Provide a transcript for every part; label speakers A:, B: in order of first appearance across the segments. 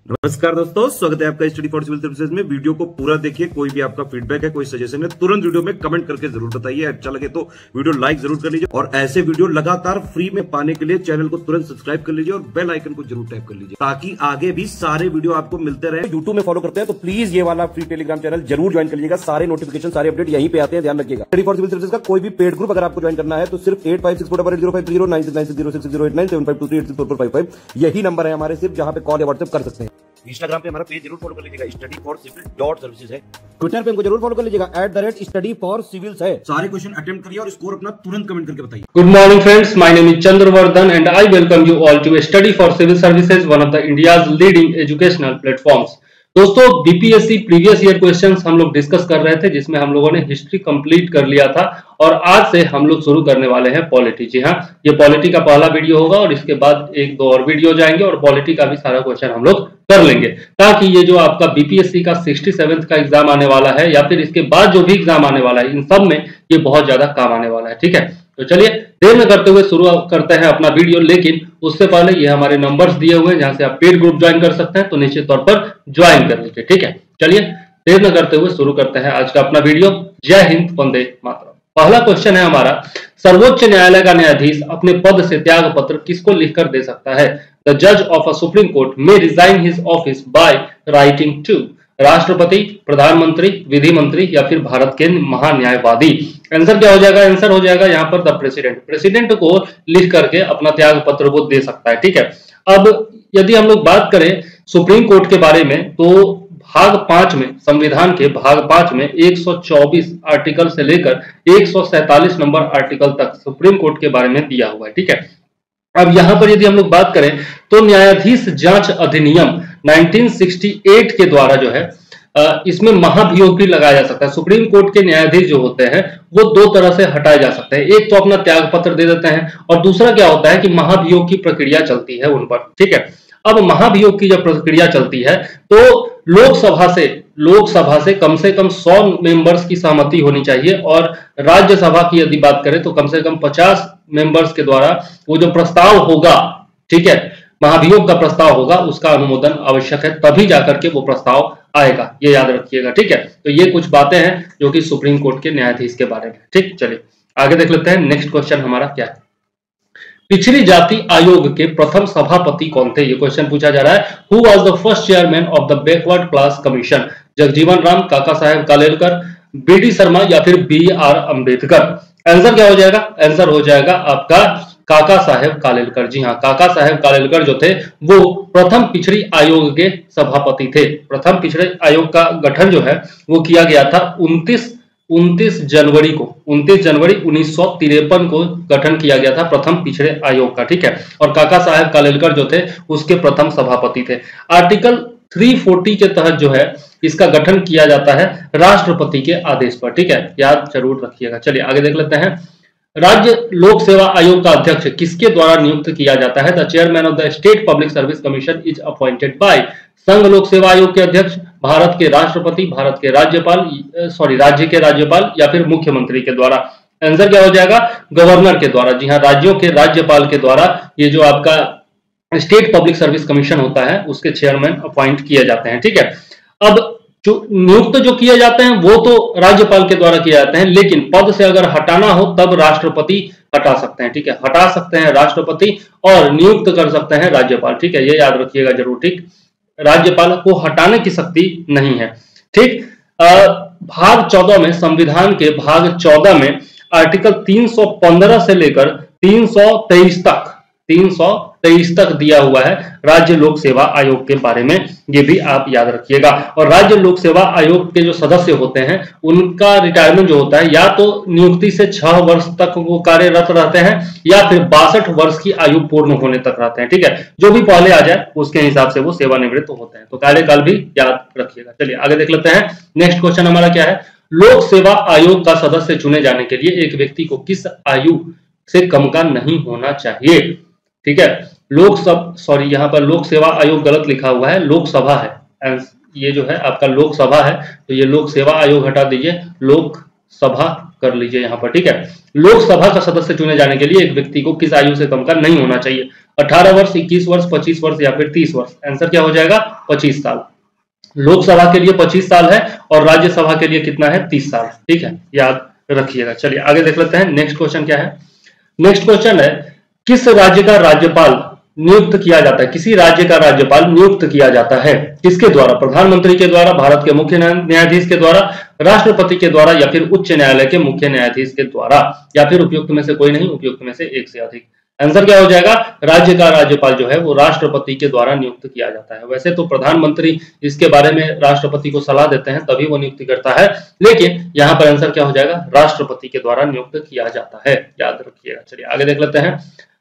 A: नमस्कार दोस्तों, स्वागत है आपका स्टडी फॉर सिविल सर्विसेज में। वीडियो को पूरा देखिए। कोई भी आपका फीडबैक है, कोई सजेशन है, तुरंत वीडियो में कमेंट करके जरूर बताइए। अच्छा लगे तो वीडियो लाइक जरूर कर लीजिए और ऐसे वीडियो लगातार फ्री में पाने के लिए चैनल को तुरंत सब्सक्राइब कर लीजिए और बेल आइकन को जरूर टैप कर लीजिए ताकि आगे भी सारे वीडियो आपको मिलते रहे। यूट्यूब में फॉलो करते हैं तो प्लीज ये वाला फ्री टेलीग्राम चैनल जरूर ज्वाइन कर लीजिएगा। सारे नोटिफिकेशन, सारे अपडेट यहीं पे आते हैं, ध्यान रखिएगा। स्टडी फॉर सिविल सर्विसेज का कोई भी पेड ग्रुप अगर आपको ज्वाइन करना है तो सिर्फ 8564880509696086089483864455 यही नंबर है हमारे, सिर्फ जहां पे कॉल या व्हाट्सएप कर सकते हैं। इंस्टाग्राम पे हमारा पेज जरूर फॉलो कर लीजिएगा, स्टडी फॉर सिविल .सर्विसेज है। ट्विटर पे हमको जरूर फॉलो कर लीजिएगा, @study for civils है। सारे क्वेश्चन अटेम्प्ट करिए और स्कोर अपना तुरंत कमेंट करके बताइए।
B: Good morning friends, my name is Chandravardan and I welcome you all to Study for Civil Services, one of the India's leading educational platforms। दोस्तों, BPSC previous year questions हम लोग discuss कर रहे थे, जिसमें हम लोगों ने हिस्ट्री कंप्लीट कर लिया था और आज से हम लोग शुरू करने वाले हैं पॉलिटी। जी हाँ, ये पॉलिटी का पहला वीडियो होगा और इसके बाद एक दो और वीडियो जाएंगे और पॉलिटी का भी सारा क्वेश्चन हम लोग कर लेंगे, ताकि ये जो आपका बीपीएससी का 67th का एग्जाम आने वाला है या फिर इसके बाद जो भी एग्जाम आने वाला है, इन सब में ये बहुत ज्यादा काम आने वाला है। ठीक है, तो चलिए देर न करते हुए शुरू करते हैं अपना वीडियो। लेकिन उससे पहले ये हमारे नंबर्स दिए हुए हैं जहां से आप पेड ग्रुप ज्वाइन कर सकते हैं, तो निश्चित तौर पर ज्वाइन कर लीजिए। ठीक है, चलिए देर न करते हुए शुरू करते हैं आज का अपना वीडियो। जय हिंद, वंदे मातरम। पहला क्वेश्चन है हमारा, सर्वोच्च न्यायालय का न्यायाधीश अपने पद से त्याग पत्र किसको लिखकर दे सकता है? द जज of a supreme court may resign his office by writing to राष्ट्रपति, प्रधानमंत्री, विधि मंत्री या फिर भारत के महान्यायवादी। आंसर क्या हो जाएगा? आंसर हो जाएगा यहाँ पर द प्रेसिडेंट। प्रेसिडेंट को लिख करके अपना त्याग पत्र वो दे सकता है। ठीक है, अब यदि हम लोग बात करें सुप्रीम कोर्ट के बारे में तो भाग 5 में, संविधान के भाग 5 में 124 आर्टिकल से लेकर 147 नंबर आर्टिकल तक सुप्रीम कोर्ट के बारे में दिया हुआ है। ठीक है, अब यहां पर यदि हम लोग बात करें तो न्यायाधीश जांच अधिनियम 1968 के द्वारा जो है इसमें महाभियोग लगाया जा सकता है। सुप्रीम कोर्ट के न्यायाधीश जो होते हैं वो दो तरह से हटाए जा सकते हैं। एक तो अपना त्याग पत्र दे देते हैं और दूसरा क्या होता है कि महाभियोग की प्रक्रिया चलती है उन पर। ठीक है, अब महाभियोग की जब प्रक्रिया चलती है तो लोकसभा से कम 100 मेंबर्स की सहमति होनी चाहिए और राज्यसभा की यदि बात करें तो कम से कम 50 मेंबर्स के द्वारा वो जो प्रस्ताव होगा, ठीक है, महाभियोग का प्रस्ताव होगा, उसका अनुमोदन आवश्यक है, तभी जाकर के वो प्रस्ताव आएगा। ये याद रखिएगा। ठीक है, तो ये कुछ बातें हैं जो कि सुप्रीम कोर्ट के न्यायाधीश के बारे में। ठीक, चलिए आगे देख लेते हैं। नेक्स्ट क्वेश्चन हमारा क्या है? पिछड़ी जाति आयोग के प्रथम सभापति कौन थे? ये क्वेश्चन पूछा जा रहा है। Who was the first chairman of the backward class commission? Jagjivan Ram, काका साहेब कालेलकर, बीडी शर्मा या फिर BR अम्बेडकर? आंसर क्या हो जाएगा? आंसर हो जाएगा आपका काका साहेब कालेलकर। जी हाँ, काका साहेब कालेलकर जो थे वो प्रथम पिछड़ी आयोग के सभापति थे। प्रथम पिछड़े आयोग का गठन जो है वो किया गया था 29 जनवरी 1953 को गठन किया गया था प्रथम पिछड़े आयोग का। ठीक है, और काका साहेब कालेलकर जो थे उसके प्रथम सभापति थे। आर्टिकल 340 के तहत जो है इसका गठन किया जाता है राष्ट्रपति के आदेश पर। ठीक है, याद जरूर रखिएगा। चलिए आगे देख लेते हैं। राज्य लोक सेवा आयोग का अध्यक्ष किसके द्वारा नियुक्त किया जाता है? The chairman of the state public service commission is appointed by. संघ लोक सेवा आयोग के अध्यक्ष भारत के राष्ट्रपति, भारत के राज्य के राज्यपाल या फिर मुख्यमंत्री के द्वारा? आंसर क्या हो जाएगा? गवर्नर के द्वारा। जी हाँ, राज्यों के राज्यपाल के द्वारा ये जो आपका स्टेट पब्लिक सर्विस कमीशन होता है उसके चेयरमैन अपॉइंट किए जाते हैं। ठीक है, अब जो नियुक्त जो किए जाते हैं वो तो राज्यपाल के द्वारा किए जाते हैं, लेकिन पद से अगर हटाना हो तब राष्ट्रपति हटा सकते हैं। ठीक है, हटा सकते हैं राष्ट्रपति और नियुक्त कर सकते हैं राज्यपाल। ठीक है, ये याद रखिएगा जरूर। ठीक, राज्यपाल को हटाने की शक्ति नहीं है। ठीक, भाग 14 में, संविधान के भाग 14 में आर्टिकल 315 से लेकर 323 तक दिया हुआ है राज्य लोक सेवा आयोग के बारे में। ये भी आप याद रखिएगा। और राज्य लोक सेवा आयोग के जो सदस्य होते हैं उनका रिटायरमेंट जो होता है या तो नियुक्ति से 6 वर्ष तक वो कार्यरत रहते हैं या फिर 62 वर्ष की आयु पूर्ण होने तक रहते हैं। ठीक है, जो भी पहले आ जाए उसके हिसाब से वो सेवानिवृत्त होते हैं, तो कार्यकाल भी याद रखिएगा। चलिए आगे देख लेते हैं। नेक्स्ट क्वेश्चन हमारा क्या है? लोक सेवा आयोग का सदस्य चुने जाने के लिए एक व्यक्ति को किस आयु से कम का नहीं होना चाहिए? ठीक है, यहाँ पर लोक सेवा आयोग गलत लिखा हुआ है, लोकसभा है। ये जो है आपका लोकसभा है, तो ये लोक सेवा आयोग हटा दीजिए, लोकसभा कर लीजिए यहाँ पर, ठीक है। लोकसभा का सदस्य चुने जाने के लिए एक व्यक्ति को किस आयु से कम का नहीं होना चाहिए? 18 वर्ष, 21 वर्ष, 25 वर्ष या फिर 30 वर्ष? आंसर क्या हो जाएगा? 25 साल। लोकसभा के लिए 25 साल है और राज्यसभा के लिए कितना है? 30 साल, ठीक है, याद रखिएगा। चलिए आगे देख लेते हैं। नेक्स्ट क्वेश्चन क्या है? नेक्स्ट क्वेश्चन है, किस राज्य का राज्यपाल नियुक्त किया जाता है? किसी राज्य का राज्यपाल नियुक्त किया जाता है किसके द्वारा? प्रधानमंत्री के द्वारा, भारत के मुख्य न्यायाधीश के द्वारा, राष्ट्रपति के द्वारा या फिर उच्च न्यायालय के मुख्य न्यायाधीश के द्वारा, या फिर उपयुक्त में से कोई नहीं, उपयुक्त में से एक से अधिक? आंसर क्या हो जाएगा? राज्य का राज्यपाल जो है वो राष्ट्रपति के द्वारा नियुक्त किया जाता है। वैसे तो प्रधानमंत्री इसके बारे में राष्ट्रपति को सलाह देते हैं तभी वो नियुक्ति करता है, लेकिन यहाँ पर आंसर क्या हो जाएगा? राष्ट्रपति के द्वारा नियुक्त किया जाता है, याद रखिएगा। चलिए आगे देख लेते हैं।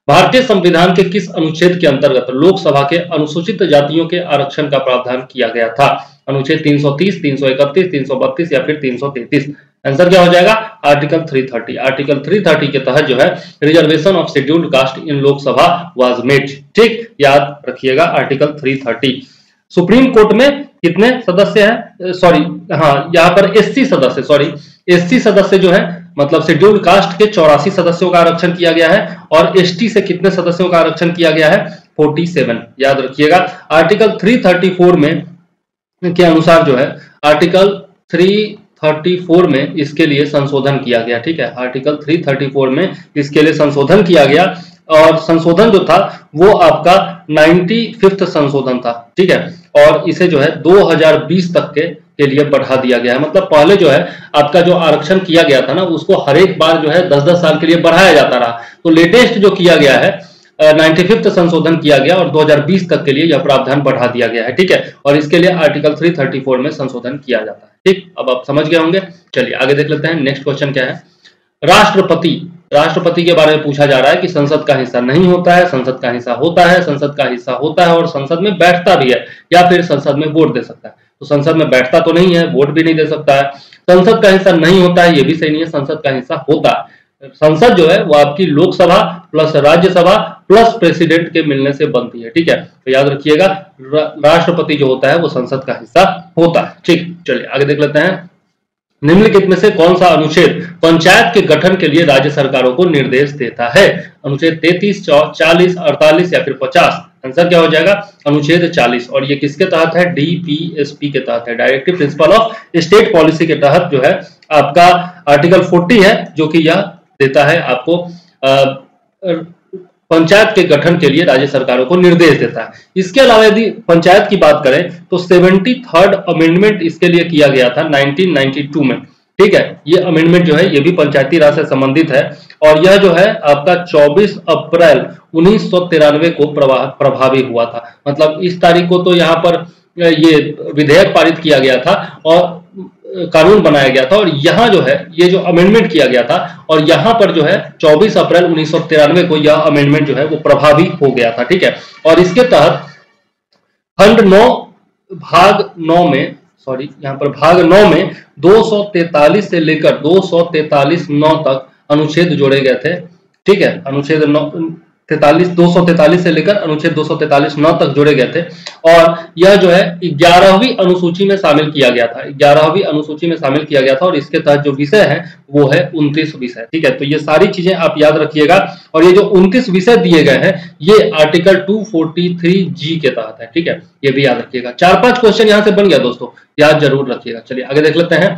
B: भारतीय संविधान के किस अनुच्छेद के अंतर्गत लोकसभा के अनुसूचित जातियों के आरक्षण का प्रावधान किया गया था? अनुच्छेद 330, 331, 332 या फिर 333? आंसर क्या हो जाएगा? आर्टिकल 330। आर्टिकल 330 के तहत जो है reservation of scheduled caste in Lok Sabha was made, ठीक, याद रखिएगा आर्टिकल 330। सुप्रीम कोर्ट में कितने सदस्य हैं? सॉरी, हाँ, यहाँ पर एससी सदस्य, सॉरी, एससी सदस्य जो है, मतलब शेड्यूल्ड कास्ट के 84 सदस्यों का आरक्षण किया गया है और एसटी से कितने सदस्यों का आरक्षण किया गया है? 47, याद रखिएगा। आर्टिकल 334 में के अनुसार जो है आर्टिकल 334 में इसके लिए संशोधन किया गया, ठीक है। आर्टिकल 334 में इसके लिए संशोधन किया गया और संशोधन जो था वो आपका 95वां संशोधन था, ठीक है, और इसे जो है 2020 तक के लिए बढ़ा दिया गया है। मतलब पहले जो है आपका जो आरक्षण किया गया था ना उसको हर एक बार जो है 10-10 साल के लिए बढ़ाया जाता रहा, तो लेटेस्ट जो किया गया है 95वां संशोधन किया गया और 2020 तक के लिए यह प्रावधान बढ़ा दिया गया है, ठीक है, और इसके लिए आर्टिकल 334 में संशोधन किया जाता है, ठीक। अब आप समझ गए होंगे। चलिए आगे देख लेते हैं। नेक्स्ट क्वेश्चन क्या है? राष्ट्रपति के बारे में पूछा जा रहा है कि संसद का हिस्सा नहीं होता है, संसद का हिस्सा होता है, संसद का हिस्सा होता है और संसद में बैठता भी है, या फिर संसद में वोट दे सकता है। तो संसद में बैठता तो नहीं है, वोट भी नहीं दे सकता है, संसद का हिस्सा नहीं होता है, ये भी सही नहीं है, संसद का हिस्सा होता है। संसद जो है वो आपकी Lok Sabha plus Rajya Sabha plus president के मिलने से बनती है, ठीक है, तो याद रखिएगा राष्ट्रपति जो होता है वो संसद का हिस्सा होता है, ठीक। चलिए आगे देख लेते हैं। निम्नलिखित में से कौन सा अनुच्छेद पंचायत के गठन के लिए राज्य सरकारों को निर्देश देता है? अनुच्छेद 33, 40, 48 या फिर 50? आंसर क्या हो जाएगा? अनुच्छेद 40, और ये किसके तहत है? डीपीएसपी के तहत है, directive principle of state policy के तहत जो है आपका आर्टिकल 40 है, जो कि यह देता है आपको पंचायत के गठन के लिए राज्य सरकारों को निर्देश देता है। इसके अलावा यदि पंचायत की बात करें तो 73rd अमेंडमेंट इसके लिए किया गया था 1992 में, ठीक है। ये अमेंडमेंट जो है ये भी पंचायती राज से संबंधित है और यह जो है आपका 24 अप्रैल 1993 को प्रभावी हुआ था। मतलब इस तारीख को तो यहाँ पर ये विधेयक पारित किया गया था और कानून बनाया गया था, और यहाँ जो है ये जो अमेंडमेंट किया गया था और यहाँ पर जो है 24 अप्रैल 1993 को यह अमेंडमेंट जो है वो प्रभावी हो गया था, ठीक है। और इसके तहत खंड 9 भाग 9 में, सॉरी यहाँ पर भाग 9 में 243 से लेकर 243(9) तक अनुच्छेद जोड़े गए थे, ठीक है। अनुच्छेद 243 से लेकर अनुच्छेद 243(9) तक जोड़े गए थे और यह जो है 11वीं अनुसूची में शामिल किया गया था, 11वीं अनुसूची में शामिल किया गया था और इसके तहत जो विषय है वो है 29 विषय, ठीक है। तो ये सारी चीजें आप याद रखिएगा और ये जो 29 विषय दिए गए हैं ये आर्टिकल 243G के तहत है, ठीक है, ये भी याद रखिएगा। 4-5 क्वेश्चन यहाँ से बन गया दोस्तों, याद जरूर रखिएगा। चलिए आगे देख लेते हैं।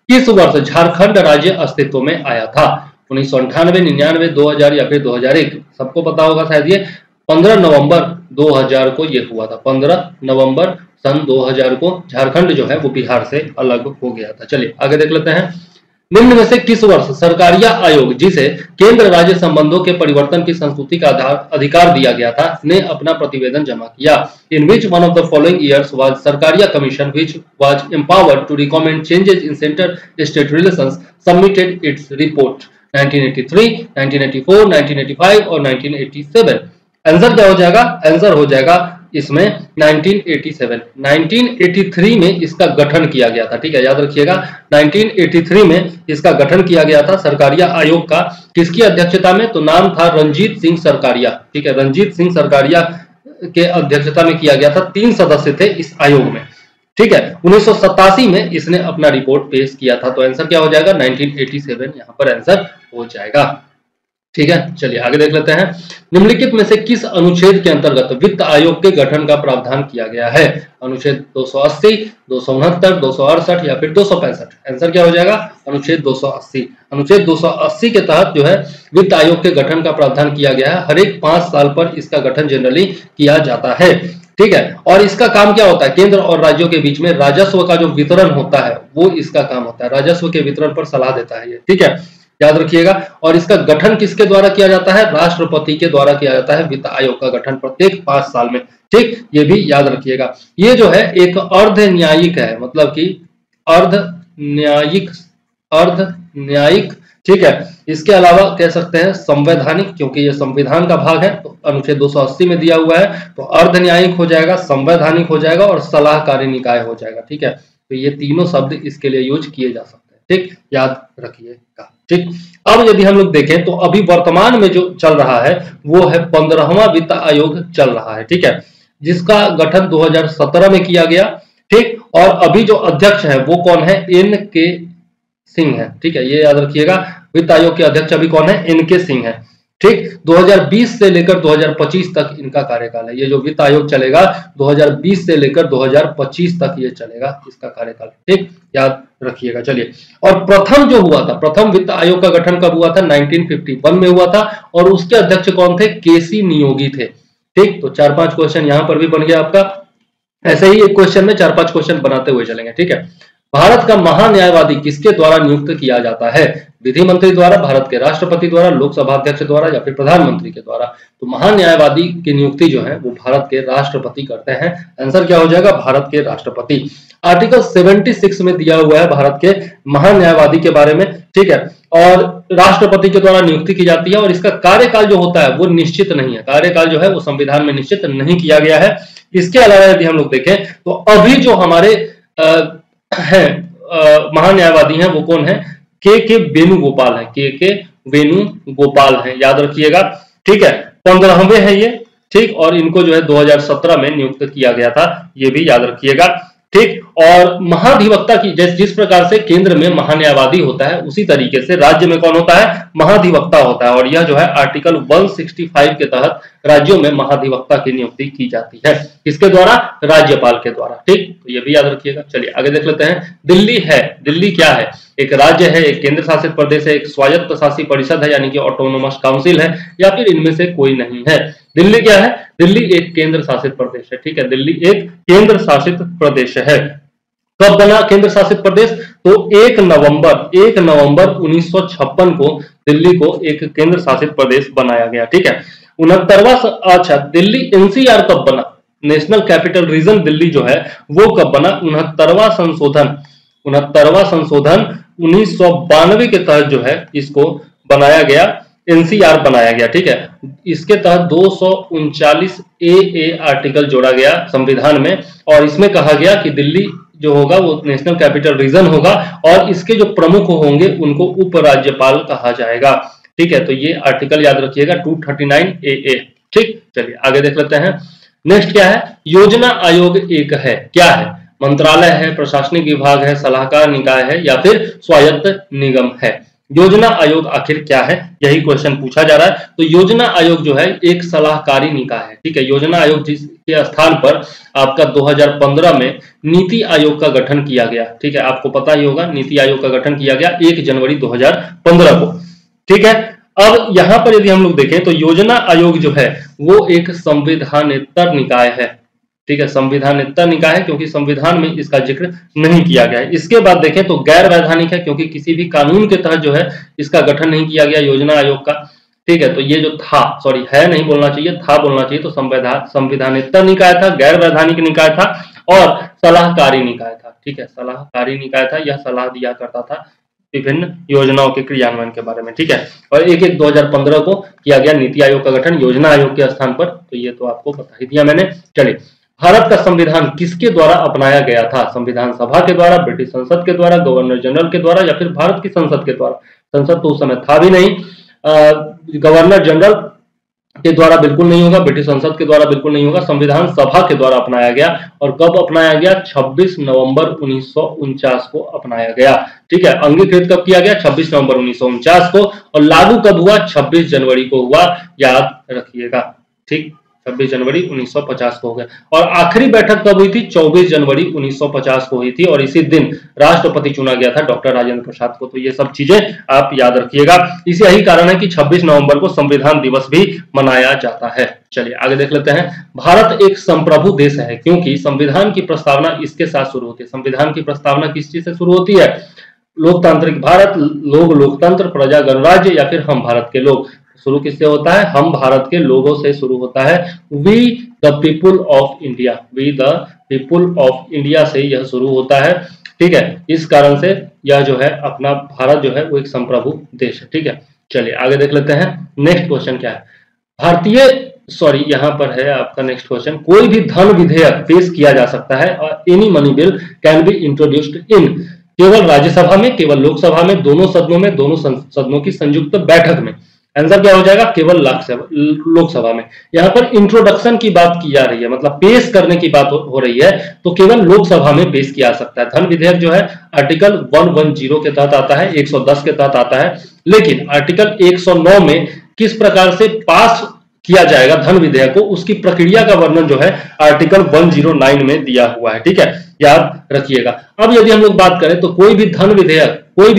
B: किस वर्ष झारखंड राज्य अस्तित्व में आया था? 1998, 99, 2000 या फिर 2001? सबको पता होगा शायद ये 15 नवंबर 2000 को ये हुआ था। 15 नवंबर सन 2000 को झारखंड जो है वो बिहार से अलग हो गया था। चलिए आगे देख लेते हैं। निम्न में से किस वर्ष सरकारिया आयोग, जिसे केंद्र राज्य संबंधों के परिवर्तन की संस्कृति का अधिकार दिया गया था, ने अपना प्रतिवेदन जमा किया? In which one of the following years was Sarkaria commission which was empowered to recommend changes in centre state relations submitted its report? 1983, 1984, 1985 और 1987? आंसर क्या हो जाएगा? आंसर हो जाएगा इसमें 1987। 1983 में इसका गठन किया गया था, ठीक है, याद रखिएगा। 1983 में इसका गठन किया गया था सरकारिया आयोग का। किसकी अध्यक्षता में? तो नाम था रंजीत सिंह सरकारिया, ठीक है, रंजीत सिंह सरकारिया के अध्यक्षता में किया गया था। 3 सदस्य थे इस आयोग में, ठीक है, 1987 में इसने अपना रिपोर्ट पेश किया था। तो आंसर क्या हो जाएगा? 1987 यहाँ पर आंसर हो जाएगा। ठीक है, चलिए आगे देख लेते हैं। निम्नलिखित में से किस अनुच्छेद के अंतर्गत वित्त आयोग के गठन का प्रावधान किया गया है? अनुच्छेद 280, 269, 268 या फिर 265? आंसर क्या हो जाएगा? अनुच्छेद 280। अनुच्छेद 280 के तहत जो है वित्त आयोग के गठन का प्रावधान किया गया है। हर एक 5 साल पर इसका गठन जनरली किया जाता है। ठीक है, और इसका काम क्या होता है? केंद्र और राज्यों के बीच में राजस्व का जो वितरण होता है वो इसका काम होता है। राजस्व के वितरण पर सलाह देता है ये। ठीक है, याद रखिएगा। और इसका गठन किसके द्वारा किया जाता है? राष्ट्रपति के द्वारा किया जाता है वित्त आयोग का गठन प्रत्येक 5 साल में। ठीक, ये भी याद रखिएगा। ये जो है एक अर्ध न्यायिक है, मतलब कि अर्ध न्यायिक। ठीक है, इसके अलावा कह सकते हैं संवैधानिक, क्योंकि ये संविधान का भाग है। तो अनुच्छेद 280 में दिया हुआ है, तो अर्ध न्यायिक हो जाएगा, संवैधानिक हो जाएगा और सलाहकारी निकाय हो जाएगा। ठीक है, तो ये तीनों शब्द इसके लिए यूज किए जा सकते हैं। ठीक, याद रखिएगा। ठीक, अब यदि हम लोग देखें तो अभी वर्तमान में जो चल रहा है वो है 15वां वित्त आयोग चल रहा है। ठीक है, जिसका गठन 2017 में किया गया। ठीक, और अभी जो अध्यक्ष है वो कौन है? NK सिंह है। ठीक है, ये याद रखिएगा। वित्त आयोग के अध्यक्ष अभी कौन है? NK सिंह है। ठीक, 2020 से लेकर 2025 तक इनका कार्यकाल है। ये जो वित्त आयोग चलेगा 2020 से लेकर 2025 तक ये चलेगा, इसका कार्यकाल। ठीक, याद रखिएगा। चलिए, और प्रथम जो हुआ था, प्रथम वित्त आयोग का गठन कब हुआ था? 1951 में हुआ था। और उसके अध्यक्ष कौन थे? KC नियोगी थे। ठीक, तो 4-5 क्वेश्चन यहाँ पर भी बन गया आपका। ऐसे ही एक क्वेश्चन में 4-5 क्वेश्चन बनाते हुए चलेंगे। ठीक है, भारत का महान्यायवादी किसके द्वारा नियुक्त किया जाता है? विधि मंत्री द्वारा, भारत के राष्ट्रपति द्वारा, लोकसभा अध्यक्ष द्वारा या फिर प्रधानमंत्री के द्वारा? तो महान्यायवादी की नियुक्ति जो है वो भारत के राष्ट्रपति करते हैं। आंसर क्या हो जाएगा? भारत के राष्ट्रपति। आर्टिकल 76 में दिया हुआ है भारत के महान्यायवादी के बारे में। ठीक है, और राष्ट्रपति के द्वारा नियुक्ति की जाती है और इसका कार्यकाल जो होता है वो निश्चित नहीं है। कार्यकाल जो है वो संविधान में निश्चित नहीं किया गया है। इसके अलावा यदि हम लोग देखें तो अभी जो हमारे महान्यायवादी हैं वो कौन है? के वेणुगोपाल है। के वेणुगोपाल है, याद रखिएगा। ठीक है, 15वें है ये। ठीक, और इनको जो है 2017 में नियुक्त किया गया था, ये भी याद रखिएगा। ठीक, और महाधिवक्ता की जिस प्रकार से केंद्र में महान्यायवादी होता है उसी तरीके से राज्य में कौन होता है? महाधिवक्ता होता है। और यह जो है आर्टिकल 165 के तहत राज्यों में महाधिवक्ता की नियुक्ति की जाती है। किसके द्वारा? राज्यपाल के द्वारा। ठीक, तो ये भी याद रखिएगा। चलिए आगे देख लेते हैं। दिल्ली है, दिल्ली क्या है? एक राज्य है, एक केंद्र शासित प्रदेश है, एक स्वायत्त शासी परिषद है यानी कि ऑटोनोमस काउंसिल है, या फिर इनमें से कोई नहीं है? दिल्ली क्या है? दिल्ली एक केंद्र शासित प्रदेश है। ठीक है, दिल्ली एक केंद्र शासित प्रदेश है। कब बना केंद्र शासित प्रदेश? तो 1 नवंबर 1956 को दिल्ली को एक केंद्र शासित प्रदेश बनाया गया। ठीक है, 69वां दिल्ली NCR कब बना? नेशनल कैपिटल रीजन दिल्ली जो है वो कब बना? 69वां संशोधन 1992 के तहत जो है इसको बनाया गया, NCR बनाया गया। ठीक है, इसके तहत 239 AA आर्टिकल जोड़ा गया संविधान में और इसमें कहा गया कि दिल्ली जो होगा वो नेशनल कैपिटल रीजन होगा और इसके जो प्रमुख होंगे उनको उपराज्यपाल कहा जाएगा। ठीक है, तो ये आर्टिकल याद रखिएगा 239 AA। ठीक, चलिए आगे देख लेते हैं। नेक्स्ट क्या है? योजना आयोग एक है, क्या है? मंत्रालय है, प्रशासनिक विभाग है, सलाहकार निकाय है या फिर स्वायत्त निगम है? योजना आयोग आखिर क्या है, यही क्वेश्चन पूछा जा रहा है। तो योजना आयोग जो है एक सलाहकारी निकाय है। ठीक है, योजना आयोग जिसके स्थान पर आपका 2015 में नीति आयोग का गठन किया गया। ठीक है, आपको पता ही होगा नीति आयोग का गठन किया गया 1 जनवरी 2015 को। ठीक है, अब यहां पर यदि हम लोग देखें तो योजना आयोग जो है वो एक संविधानेतर निकाय है। ठीक है, संविधानेतर निकाय है क्योंकि संविधान में इसका जिक्र नहीं किया गया है। इसके बाद देखें तो गैर वैधानिक है क्योंकि किसी भी कानून के तहत जो है इसका गठन नहीं किया गया योजना आयोग का। ठीक है, तो ये जो था, सॉरी है नहीं बोलना चाहिए, था बोलना चाहिए। तो संविधानेतर निकाय था, गैर वैधानिक निकाय था और सलाहकारी निकाय था। ठीक है, सलाहकारी निकाय था, यह सलाह दिया करता था विभिन्न योजनाओं के क्रियान्वयन के बारे में। ठीक है, और 1/1 2015 को किया गया नीति आयोग का गठन योजना आयोग के स्थान पर। तो ये तो आपको बता ही दिया मैंने। चलिए, भारत का संविधान किसके द्वारा अपनाया गया था? संविधान सभा के द्वारा, ब्रिटिश संसद के द्वारा, गवर्नर जनरल के द्वारा या फिर भारत की संसद के द्वारा? संसद तो उस समय था भी नहीं। गवर्नर जनरल के द्वारा बिल्कुल नहीं होगा, ब्रिटिश संसद के द्वारा बिल्कुल नहीं होगा, संविधान सभा के द्वारा अपनाया गया। और कब अपनाया गया? 26 नवंबर 1949 को अपनाया गया। ठीक है, अंगीकृत कब किया गया? 26 नवंबर 1949 को। और लागू कब हुआ? 26 जनवरी को हुआ, याद रखिएगा। ठीक, 26 जनवरी 1950 को हो गया। और आखिरी बैठक कब हुई थी? 24 जनवरी 1950 को हुई थी। और इसी दिन राष्ट्रपति चुना गया था डॉक्टर राजेंद्र प्रसाद को। तो ये सब चीजें आप याद रखिएगा। इसी यही कारण है कि 26 नवंबर को संविधान दिवस भी मनाया जाता है। चलिए आगे देख लेते हैं। भारत एक संप्रभु देश है क्योंकि संविधान की प्रस्तावना इसके साथ शुरू होती है। संविधान की प्रस्तावना किस चीज से शुरू होती है? लोकतांत्रिक भारत, लोग लोकतंत्र, प्रजा गणराज्य या फिर हम भारत के लोग। शुरू किससे होता है? हम भारत के लोगों से शुरू होता है। We the people of India, we the people of India से यह शुरू होता है। ठीक है, इस कारण से यह जो है अपना भारत जो है वो एक संप्रभु देश है। ठीक है, चलिए आगे देख लेते हैं। नेक्स्ट क्वेश्चन क्या है? यहाँ पर है आपका नेक्स्ट क्वेश्चन। कोई भी धन विधेयक पेश किया जा सकता है और any money bill can be introduced in, केवल राज्यसभा में, केवल लोकसभा में, दोनों सदनों में, दोनों सदनों की संयुक्त बैठक में। आंसर क्या हो जाएगा? केवल लोकसभा में। यहाँ पर इंट्रोडक्शन की बात की जा रही है, मतलब पेश करने की बात हो रही है, तो केवल लोकसभा में पेश किया जा सकता है। धन विधेयक जो है आर्टिकल 110 के तहत आता है, 110 के तहत आता है। लेकिन आर्टिकल 109 में किस प्रकार से पास किया जाएगा धन विधेयक को, उसकी प्रक्रिया का वर्णन जो है आर्टिकल 109 में दिया हुआ है। ठीक है, याद रखिएगा। अब यदि हम लोग बात करें तो कोई भी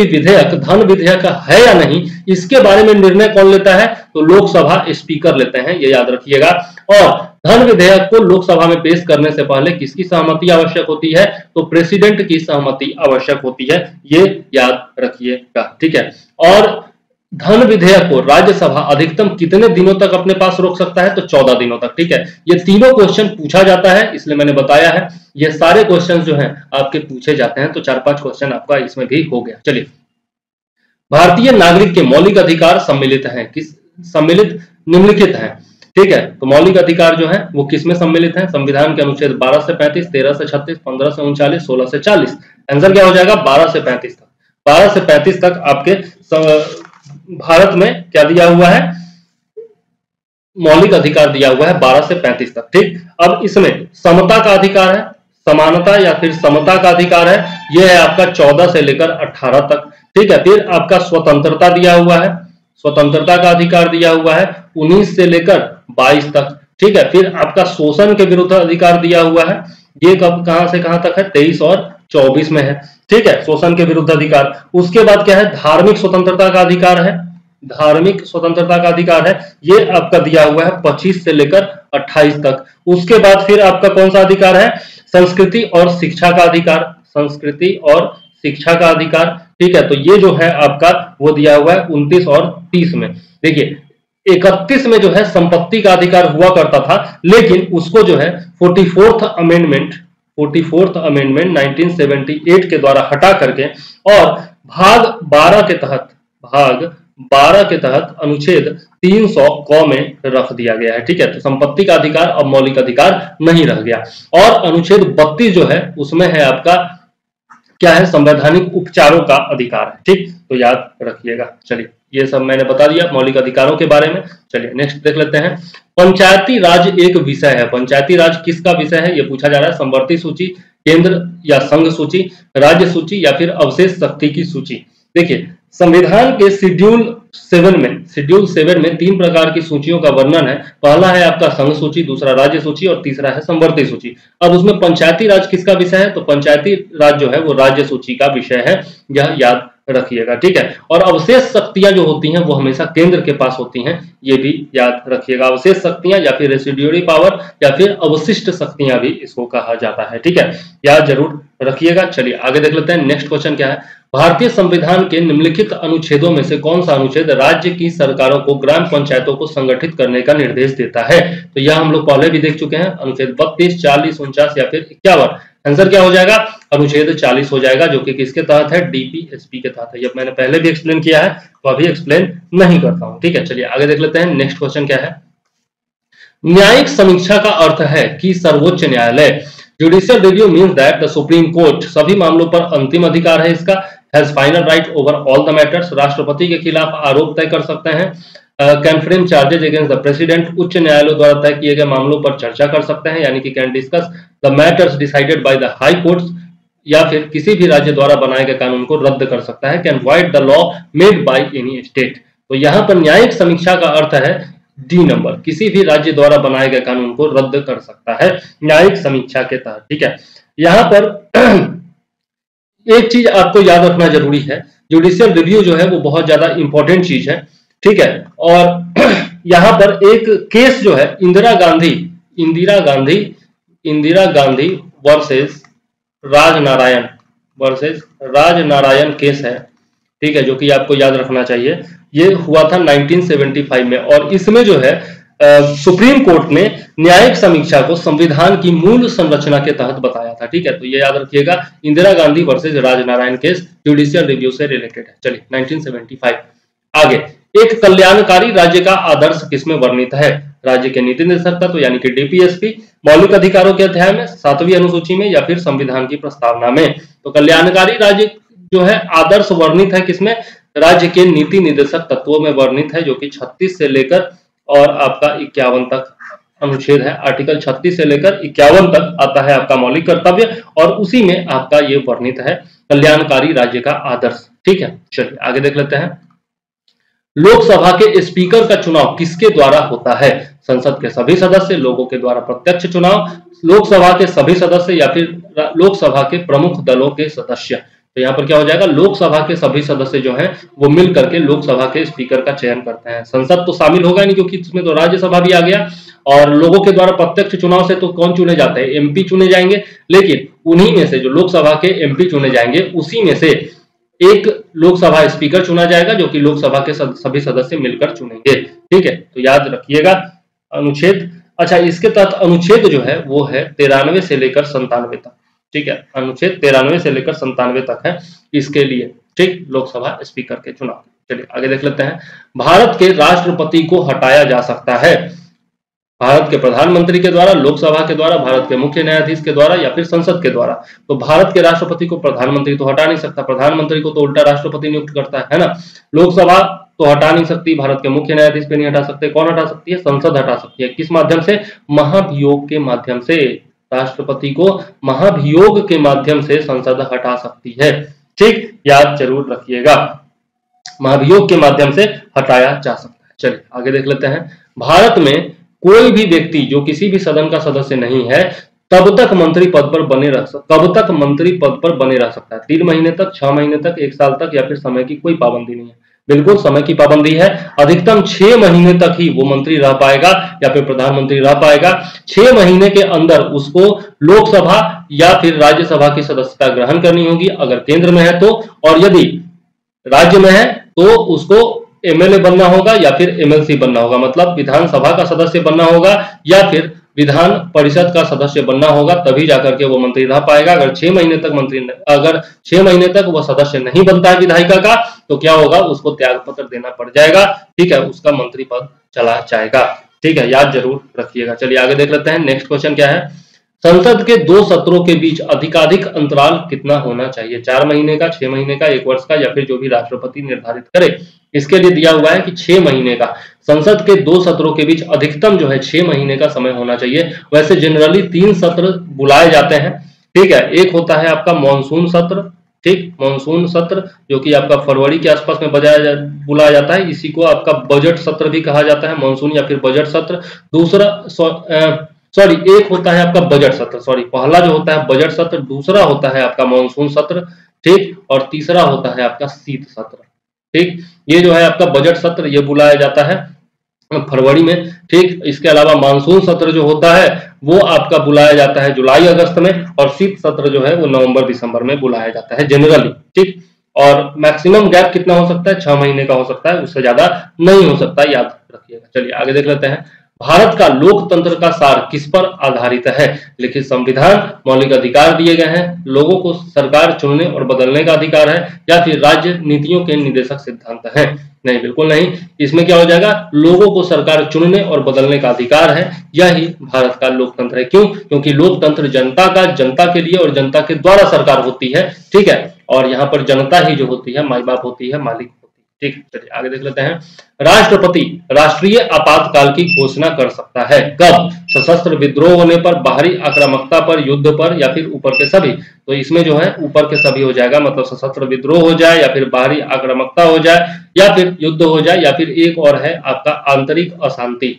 B: विधेयक धन विधेयक है या नहीं, इसके बारे में निर्णय कौन लेता है? तो लोकसभा स्पीकर लेते हैं, ये याद रखिएगा। और धन विधेयक को लोकसभा में पेश करने से पहले किसकी सहमति आवश्यक होती है? तो प्रेसिडेंट की सहमति आवश्यक होती है, ये याद रखिएगा। ठीक है, और धन विधेयक को राज्यसभा अधिकतम कितने दिनों तक अपने पास रोक सकता है? तो 14 दिनों तक। ठीक है, ये तीनों क्वेश्चन पूछा जाता है, इसलिए मैंने बताया है। ये सारे क्वेश्चन जो हैं आपके पूछे जाते हैं, तो 4-5 क्वेश्चन आपका इसमें भी हो गया। चलिए, भारतीय नागरिक के मौलिक अधिकार सम्मिलित हैं, निम्नलिखित हैं। ठीक है, तो मौलिक अधिकार जो है वो किसमें सम्मिलित है? संविधान के अनुच्छेद 12 से 35, 13 से 36, 15 से 39, 16 से 40। आंसर क्या हो जाएगा? 12 से 35 तक। 12 से 35 तक आपके भारत में क्या दिया हुआ है? मौलिक अधिकार दिया हुआ है 12 से 35 तक। ठीक, अब इसमें समता का अधिकार है, समानता या फिर समता का अधिकार है, यह है आपका 14 से लेकर 18 तक। ठीक है, फिर आपका स्वतंत्रता दिया हुआ है, स्वतंत्रता का अधिकार दिया हुआ है 19 से लेकर 22 तक। ठीक है, फिर आपका शोषण के विरुद्ध अधिकार दिया हुआ है, ये कब कहां से कहां तक है? 23 और 24 में है। ठीक है, शोषण के विरुद्ध अधिकार। उसके बाद क्या है? धार्मिक स्वतंत्रता का अधिकार है, धार्मिक स्वतंत्रता का अधिकार है, ये आपका दिया हुआ है 25 से लेकर 28 तक। उसके बाद फिर आपका कौन सा अधिकार है? संस्कृति और शिक्षा का अधिकार, संस्कृति और शिक्षा का अधिकार। ठीक है, तो ये जो है आपका वो दिया हुआ है 29 और 30 में। देखिए 31 में जो है संपत्ति का अधिकार हुआ करता था, लेकिन उसको जो है 44th अमेंडमेंट 1978 के द्वारा हटा करके और भाग 12 के तहत अनुच्छेद 300 क में रख दिया गया है। ठीक है, तो संपत्ति का अधिकार अब मौलिक अधिकार नहीं रह गया। और अनुच्छेद 32 जो है उसमें है आपका क्या है? संवैधानिक उपचारों का अधिकार है। ठीक, तो याद रखिएगा। चलिए, ये सब मैंने बता दिया मौलिक अधिकारों के बारे में। चलिए नेक्स्ट देख लेते हैं। पंचायती राज एक विषय है। पंचायती राज किसका विषय है? ये पूछा जा रहा है। समवर्ती सूची, केंद्र या संघ सूची, राज्य सूची या फिर अवशेष शक्ति की सूची। देखिए संविधान के शेड्यूल 7 में 3 प्रकार की सूचियों का वर्णन है। पहला है आपका संघ सूची, दूसरा राज्य सूची और तीसरा है समवर्ती सूची। अब उसमें पंचायती राज किसका विषय है? तो पंचायती राज जो है वो राज्य सूची का विषय है, यह याद रखिएगा। ठीक है, और अवशेष शक्तियां जो होती हैं वो हमेशा केंद्र के पास होती हैं, ये भी याद रखिएगा। अवशेष शक्तियां या फिर रेसिड्यूरी पावर या फिर अवशिष्ट शक्तियां भी इसको कहा जाता है। ठीक है, याद जरूर रखिएगा। चलिए आगे देख लेते हैं। नेक्स्ट क्वेश्चन क्या है? भारतीय संविधान के निम्नलिखित अनुच्छेदों में से कौन सा अनुच्छेद राज्य की सरकारों को ग्राम पंचायतों को संगठित करने का निर्देश देता है? तो यह हम लोग पहले भी देख चुके हैं। अनुच्छेद 32, 40, 49 या फिर 51। आंसर क्या हो जाएगा? अनुच्छेद 40 हो जाएगा, जो कि किसके तहत है? डीपीएसपी के तहत है। ये मैंने पहले भी एक्सप्लेन किया है, तो अभी एक्सप्लेन नहीं करता हूं। ठीक है, चलिए आगे देख लेते हैं। नेक्स्ट क्वेश्चन क्या है? न्यायिक समीक्षा का अर्थ है कि सर्वोच्च न्यायालय, judicial review means that the supreme court, सभी मामलों पर अंतिम अधिकार है इसका, has final right over all the matters, राष्ट्रपति के खिलाफ आरोप तय कर सकते हैं, can frame charges against the president, उच्च न्यायालय द्वारा तय किए गए मामलों पर चर्चा कर सकते हैं, यानी कि can discuss the matters decided by the high courts, या फिर किसी भी राज्य द्वारा बनाए गए कानून को रद्द कर सकता है, can wide the law made by any state. तो यहाँ पर न्यायिक समीक्षा का अर्थ है डी नंबर, किसी भी राज्य द्वारा बनाए गए कानून को रद्द कर सकता है न्यायिक समीक्षा के तहत। ठीक है, यहाँ पर एक चीज आपको याद रखना जरूरी है, जुडिशियल रिव्यू जो है वो बहुत ज्यादा इंपॉर्टेंट चीज है। ठीक है, और यहाँ पर एक केस जो है इंदिरा गांधी वर्सेस राजनारायण केस है। ठीक है, जो कि आपको याद रखना चाहिए, ये हुआ था 1975 में, और इसमें जो है सुप्रीम कोर्ट ने न्यायिक समीक्षा को संविधान की मूल संरचना के तहत बताया था। ठीक है, तो ये याद रखिएगा, Indira Gandhi versus Rajnarayan case judicial review से रिलेटेड है। चलिए 1975। आगे, एक कल्याणकारी राज्य का आदर्श किसमें वर्णित है? राज्य के नीति निर्देशक तत्व यानी कि डीपीएसपी, मौलिक अधिकारों के अध्याय में, 7वीं अनुसूची में, या फिर संविधान की प्रस्तावना में। तो कल्याणकारी राज्य जो है आदर्श वर्णित है किसमें? राज्य के नीति निर्देशक तत्वों में वर्णित है, जो कि 36 से लेकर और आपका 51 तक अनुच्छेद है। आर्टिकल 36 से लेकर 51 तक आता है आपका मौलिक कर्तव्य, और उसी में आपका ये वर्णित है कल्याणकारी राज्य का आदर्श। ठीक है, चलिए आगे देख लेते हैं। लोकसभा के स्पीकर का चुनाव किसके द्वारा होता है? संसद के सभी सदस्य, लोगों के द्वारा प्रत्यक्ष चुनाव, लोकसभा के सभी सदस्य, या फिर लोकसभा के प्रमुख दलों के सदस्य। तो यहाँ पर क्या हो जाएगा? लोकसभा के सभी सदस्य जो हैं वो मिल करके लोकसभा के स्पीकर का चयन करते हैं। संसद तो शामिल होगा नहीं, क्योंकि इसमें तो राज्यसभा भी आ गया, और लोगों के द्वारा प्रत्यक्ष चुनाव से तो कौन चुने जाते हैं? एमपी चुने जाएंगे, लेकिन उन्हीं में से जो लोकसभा के एमपी चुने जाएंगे, उसी में से एक लोकसभा स्पीकर चुना जाएगा, जो कि लोकसभा के सभी सदस्य मिलकर चुनेंगे। ठीक है, तो याद रखिएगा अनुच्छेद। अच्छा, इसके तहत अनुच्छेद जो है वो है 93 से लेकर 97 तक। ठीक है, अनुच्छेद 93 से लेकर 97 तक है इसके लिए। ठीक, लोकसभा स्पीकर के चुनाव। चलिए आगे देख लेते हैं। भारत के राष्ट्रपति को हटाया जा सकता है भारत के प्रधानमंत्री के द्वारा, लोकसभा के द्वारा, भारत के मुख्य न्यायाधीश के द्वारा, या फिर संसद के द्वारा। तो भारत के राष्ट्रपति को प्रधानमंत्री तो हटा नहीं सकता, प्रधानमंत्री को तो उल्टा राष्ट्रपति नियुक्त करता है ना। लोकसभा तो हटा नहीं सकती, भारत के मुख्य न्यायाधीश पे नहीं हटा सकते। कौन हटा सकती है? संसद हटा सकती है। किस माध्यम से? महाभियोग के माध्यम से। राष्ट्रपति को महाभियोग के माध्यम से संसद हटा सकती है। ठीक, याद जरूर रखिएगा, महाभियोग के माध्यम से हटाया जा सकता है। चलिए आगे देख लेते हैं। भारत में कोई भी व्यक्ति जो किसी भी सदन का सदस्य नहीं है तब तक मंत्री पद पर बने रह सकता है। 3 महीने तक, 6 महीने तक, 1 साल तक, या फिर समय की कोई पाबंदी नहीं है। बिल्कुल समय की पाबंदी है। अधिकतम 6 महीने तक ही वो मंत्री रह पाएगा या फिर प्रधानमंत्री रह पाएगा। 6 महीने के अंदर उसको लोकसभा या फिर राज्यसभा की सदस्यता ग्रहण करनी होगी अगर केंद्र में है तो, और यदि राज्य में है तो उसको एमएलए बनना होगा या फिर एमएलसी बनना होगा, मतलब विधानसभा का सदस्य बनना होगा या फिर विधान परिषद का सदस्य बनना होगा, तभी जाकर के वो मंत्री रह पाएगा। अगर 6 महीने तक वो सदस्य नहीं बनता है विधायिका का, तो क्या होगा? उसको त्याग पत्र देना पड़ जाएगा। ठीक है, उसका मंत्री पद चला जाएगा। ठीक है, याद जरूर रखिएगा। चलिए आगे देख लेते हैं। नेक्स्ट क्वेश्चन क्या है? संसद के 2 सत्रों के बीच अधिकाधिक अंतराल कितना होना चाहिए? 4 महीने का, 6 महीने का, 1 वर्ष का, या फिर जो भी राष्ट्रपति निर्धारित करे। इसके लिए दिया हुआ है कि 6 महीने का। संसद के 2 सत्रों के बीच अधिकतम जो है 6 महीने का समय होना चाहिए। वैसे जनरली 3 सत्र बुलाए जाते हैं। ठीक है, एक होता है आपका मॉनसून सत्र। ठीक, मॉनसून सत्र जो कि आपका फरवरी के आसपास में बुलाया जाता है। इसी को आपका बजट सत्र भी कहा जाता है, मॉनसून या फिर बजट सत्र। एक होता है आपका बजट सत्र, पहला जो होता है बजट सत्र, दूसरा होता है आपका मॉनसून सत्र। ठीक, और तीसरा होता है आपका शीत सत्र। ठीक, ये जो है आपका बजट सत्र ये बुलाया जाता है फरवरी में। ठीक, इसके अलावा मानसून सत्र जो होता है वो आपका बुलाया जाता है जुलाई अगस्त में, और शीत सत्र जो है वो नवंबर दिसंबर में बुलाया जाता है जनरली। ठीक, और मैक्सिमम गैप कितना हो सकता है? 6 महीने का हो सकता है, उससे ज्यादा नहीं हो सकता, याद रखिएगा। चलिए आगे देख लेते हैं। भारत का लोकतंत्र का सार किस पर आधारित है? लिखित संविधान, मौलिक अधिकार दिए गए हैं, लोगों को सरकार चुनने और बदलने का अधिकार है, या फिर राज्य नीतियों के निर्देशक सिद्धांत हैं? नहीं, बिल्कुल नहीं। इसमें क्या हो जाएगा? लोगों को सरकार चुनने और बदलने का अधिकार है। यही भारत का लोकतंत्र है। क्यों? क्योंकि लोकतंत्र जनता के लिए और जनता के द्वारा सरकार होती है। ठीक है, और यहाँ पर जनता ही जो होती है माई बाप होती है, मालिक होती है। ठीक, चलिए आगे देख लेते हैं। राष्ट्रपति राष्ट्रीय आपातकाल की घोषणा कर सकता है कब? सशस्त्र विद्रोह होने पर, बाहरी आक्रामकता पर, युद्ध पर, या फिर ऊपर के सभी। तो इसमें जो है ऊपर के सभी हो जाएगा, मतलब सशस्त्र विद्रोह हो जाए, या फिर बाहरी आक्रामकता हो जाए, या फिर युद्ध हो जाए, या फिर एक और है आपका आंतरिक अशांति।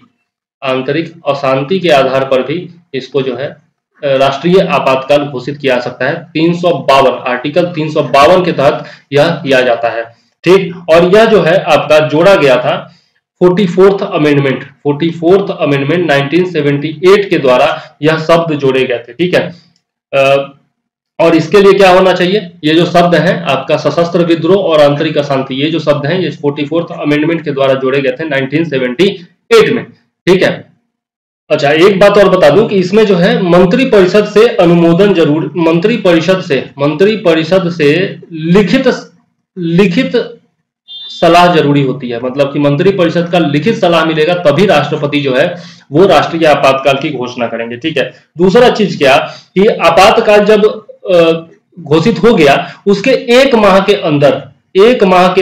B: आंतरिक अशांति के आधार पर भी इसको जो है राष्ट्रीय आपातकाल घोषित किया जा सकता है। 352 आर्टिकल 352 के तहत यह किया जाता है। ठीक, और यह जो है आपका जोड़ा गया था 44th अमेंडमेंट 1978 के द्वारा यह शब्द जोड़े गए थे। ठीक है, और इसके लिए क्या होना चाहिए? ये जो शब्द है आपका सशस्त्र विद्रोह और आंतरिक अशांति, ये जो शब्द हैं ये 44th अमेंडमेंट के द्वारा जोड़े गए थे 1978 में। ठीक है, अच्छा एक बात और बता दूं कि इसमें जो है मंत्री परिषद से अनुमोदन जरूर, मंत्री परिषद से लिखित सलाह जरूरी होती है। मतलब कि मंत्री परिषद का लिखित सलाह मिलेगा तभी राष्ट्रपति जो है वो राष्ट्रीय आपातकाल की घोषणा करेंगे। ठीक है, दूसरा चीज क्या कि आपातकाल जब घोषित हो गया उसके एक माह के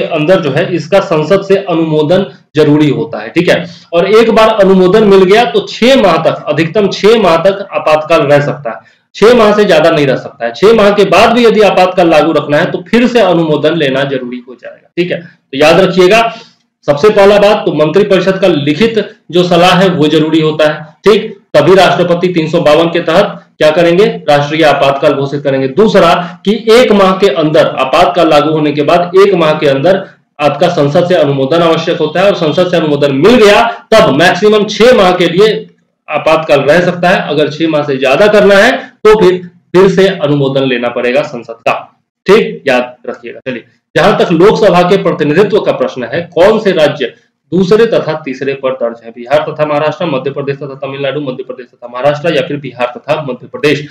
B: अंदर जो है इसका संसद से अनुमोदन जरूरी होता है। ठीक है, और एक बार अनुमोदन मिल गया तो 6 माह तक, अधिकतम 6 माह तक आपातकाल रह सकता है। 6 माह से ज्यादा नहीं रह सकता है। 6 माह के बाद भी यदि आपातकाल लागू रखना है तो फिर से अनुमोदन लेना जरूरी हो जाएगा। ठीक है, तो याद रखिएगा सबसे पहला बात तो मंत्री परिषद का लिखित जो सलाह है वो जरूरी होता है। ठीक, तभी राष्ट्रपति 352 के तहत क्या करेंगे? राष्ट्रीय आपातकाल घोषित करेंगे। दूसरा कि 1 माह के अंदर, आपातकाल लागू होने के बाद 1 माह के अंदर आपका संसद से अनुमोदन आवश्यक होता है, और संसद से अनुमोदन मिल गया तब मैक्सिमम 6 माह के लिए आपातकाल रह सकता है। अगर 6 माह से ज्यादा करना है तो फिर से अनुमोदन लेना पड़ेगा संसद का। ठीक, याद रखिएगा। चलिए, जहां तक लोकसभा के प्रतिनिधित्व का प्रश्न है, कौन से राज्य दूसरे तथा तीसरे पर दर्ज है? बिहार तथा महाराष्ट्र, मध्य प्रदेश तथा तमिलनाडु, मध्य प्रदेश तथा महाराष्ट्र, या फिर बिहार तथा मध्य प्रदेश।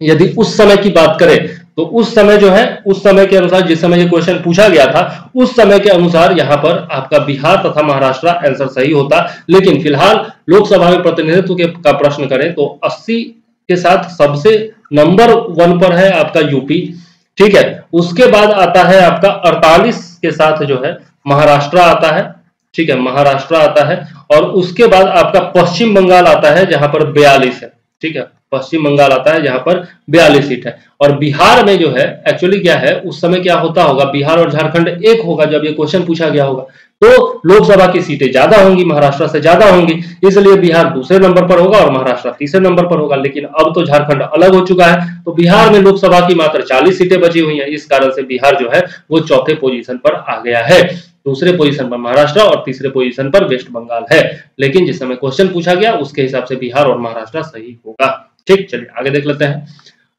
B: यदि उस समय की बात करें तो उस समय जो है, उस समय के अनुसार, जिस समय ये क्वेश्चन पूछा गया था उस समय के अनुसार यहाँ पर आपका बिहार तथा महाराष्ट्र आंसर सही होता। लेकिन फिलहाल लोकसभा में प्रतिनिधित्व का प्रश्न करें तो 80 के साथ सबसे नंबर 1 पर है आपका यूपी। ठीक है, उसके बाद आता है आपका 48 के साथ जो है महाराष्ट्र आता है। ठीक है, महाराष्ट्र आता है, और उसके बाद आपका पश्चिम बंगाल आता है जहां पर 42 है। ठीक है, पश्चिम बंगाल आता है जहां पर 42 सीट है। और बिहार में जो है एक्चुअली क्या है, उस समय क्या होता होगा, बिहार और झारखंड एक होगा जब ये क्वेश्चन पूछा गया होगा, तो लोकसभा की सीटें ज्यादा होंगी, महाराष्ट्र से ज्यादा होंगी, इसलिए बिहार दूसरे नंबर पर होगा और महाराष्ट्र तीसरे नंबर पर होगा। लेकिन अब तो झारखंड अलग हो चुका है, तो बिहार में लोकसभा की मात्र 40 सीटें बची हुई हैं। इस कारण से बिहार जो है वो चौथे पोजीशन पर आ गया है। दूसरे पोजीशन पर महाराष्ट्र और तीसरे पोजीशन पर वेस्ट बंगाल है। लेकिन जिस समय क्वेश्चन पूछा गया उसके हिसाब से बिहार और महाराष्ट्र सही होगा। ठीक, चलिए आगे देख लेते हैं।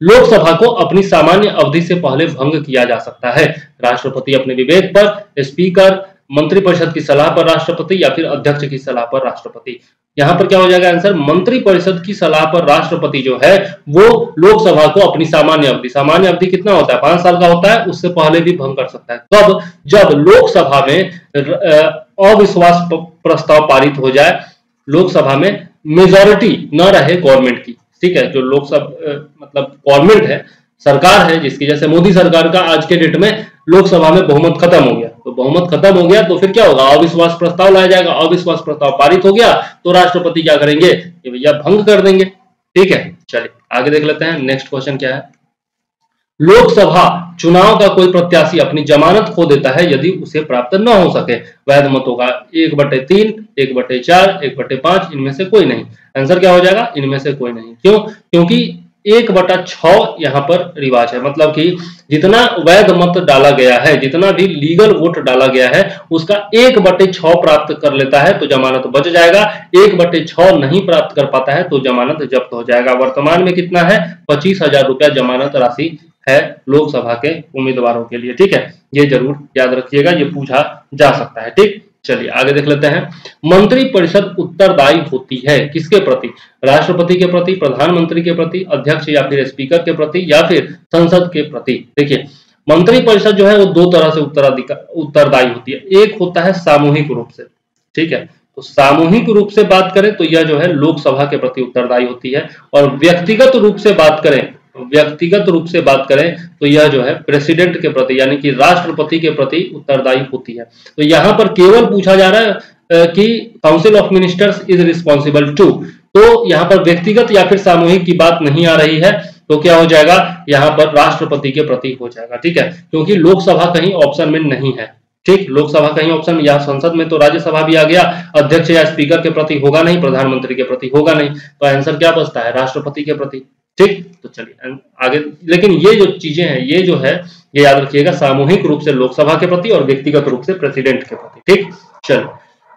B: लोकसभा को अपनी सामान्य अवधि से पहले भंग किया जा सकता है। राष्ट्रपति अपने विवेक पर, स्पीकर, मंत्रिपरिषद की सलाह पर राष्ट्रपति, या फिर अध्यक्ष की सलाह पर राष्ट्रपति। यहां पर क्या हो जाएगा आंसर? मंत्रिपरिषद की सलाह पर राष्ट्रपति जो है वो लोकसभा को अपनी सामान्य अवधि कितना होता है? 5 साल का होता है, उससे पहले भी भंग कर सकता है। कब? जब लोकसभा में अविश्वास प्रस्ताव पारित हो जाए, लोकसभा में मेजॉरिटी न रहे गवर्नमेंट की। ठीक है, जो लोकसभा मतलब गवर्नमेंट है, सरकार है जिसकी, जैसे मोदी सरकार का आज के डेट में लोकसभा में बहुमत खत्म हो गया, तो बहुमत खत्म हो गया तो फिर क्या होगा? अविश्वास प्रस्ताव लाया जाएगा। अविश्वास प्रस्ताव पारित हो गया तो राष्ट्रपति क्या करेंगे? ये भैया भंग कर देंगे। ठीक है, चलिए आगे देख लेते हैं। नेक्स्ट क्वेश्चन क्या है? लोकसभा चुनाव का कोई प्रत्याशी अपनी जमानत खो देता है यदि उसे प्राप्त न हो सके। वैध मतों का 1/3, 1/4, 1/5, इनमें से कोई नहीं। आंसर क्या हो जाएगा? इनमें से कोई नहीं। क्यों? क्योंकि 1/6 यहाँ पर रिवाज है। मतलब कि जितना वैध मत डाला गया है, जितना भी लीगल वोट डाला गया है, उसका 1/6 प्राप्त कर लेता है तो जमानत बच जाएगा। 1/6 नहीं प्राप्त कर पाता है तो जमानत जब्त हो जाएगा। वर्तमान में कितना है? 25,000 रुपया जमानत राशि है लोकसभा के उम्मीदवारों के लिए। ठीक है, ये जरूर याद रखिएगा, ये पूछा जा सकता है। ठीक, चलिए आगे देख लेते हैं। मंत्रिपरिषद उत्तरदायी होती है किसके प्रति? राष्ट्रपति के प्रति, प्रधानमंत्री के प्रति, अध्यक्ष या फिर स्पीकर के प्रति, या फिर संसद के प्रति। देखिए, मंत्रिपरिषद जो है वो 2 तरह से उत्तरदायी होती है। एक होता है सामूहिक रूप से। ठीक है, तो सामूहिक रूप से बात करें तो यह जो है लोकसभा के प्रति उत्तरदायी होती है, और व्यक्तिगत रूप से बात करें व्यक्तिगत रूप से बात करें तो यह जो है प्रेसिडेंट के प्रति यानी कि राष्ट्रपति के प्रति उत्तरदायी होती है। तो यहाँ पर केवल पूछा जा रहा है कि council of ministers is responsible to, तो यहाँ पर व्यक्तिगत या फिर सामूहिक की बात नहीं आ रही है, तो क्या हो जाएगा, यहाँ पर राष्ट्रपति के प्रति हो जाएगा। ठीक है, क्योंकि लोकसभा कहीं ऑप्शन में नहीं है। ठीक, लोकसभा कहीं ऑप्शन में, या संसद में तो राज्यसभा भी आ गया, अध्यक्ष या स्पीकर के प्रति होगा नहीं, प्रधानमंत्री के प्रति होगा नहीं, तो आंसर क्या बचता है, राष्ट्रपति के प्रति। ठीक, तो चलिए आगे, लेकिन ये जो चीजें हैं ये जो है ये याद रखिएगा, सामूहिक रूप से लोकसभा के प्रति और व्यक्तिगत रूप से प्रेसिडेंट के प्रति। ठीक, चलिए,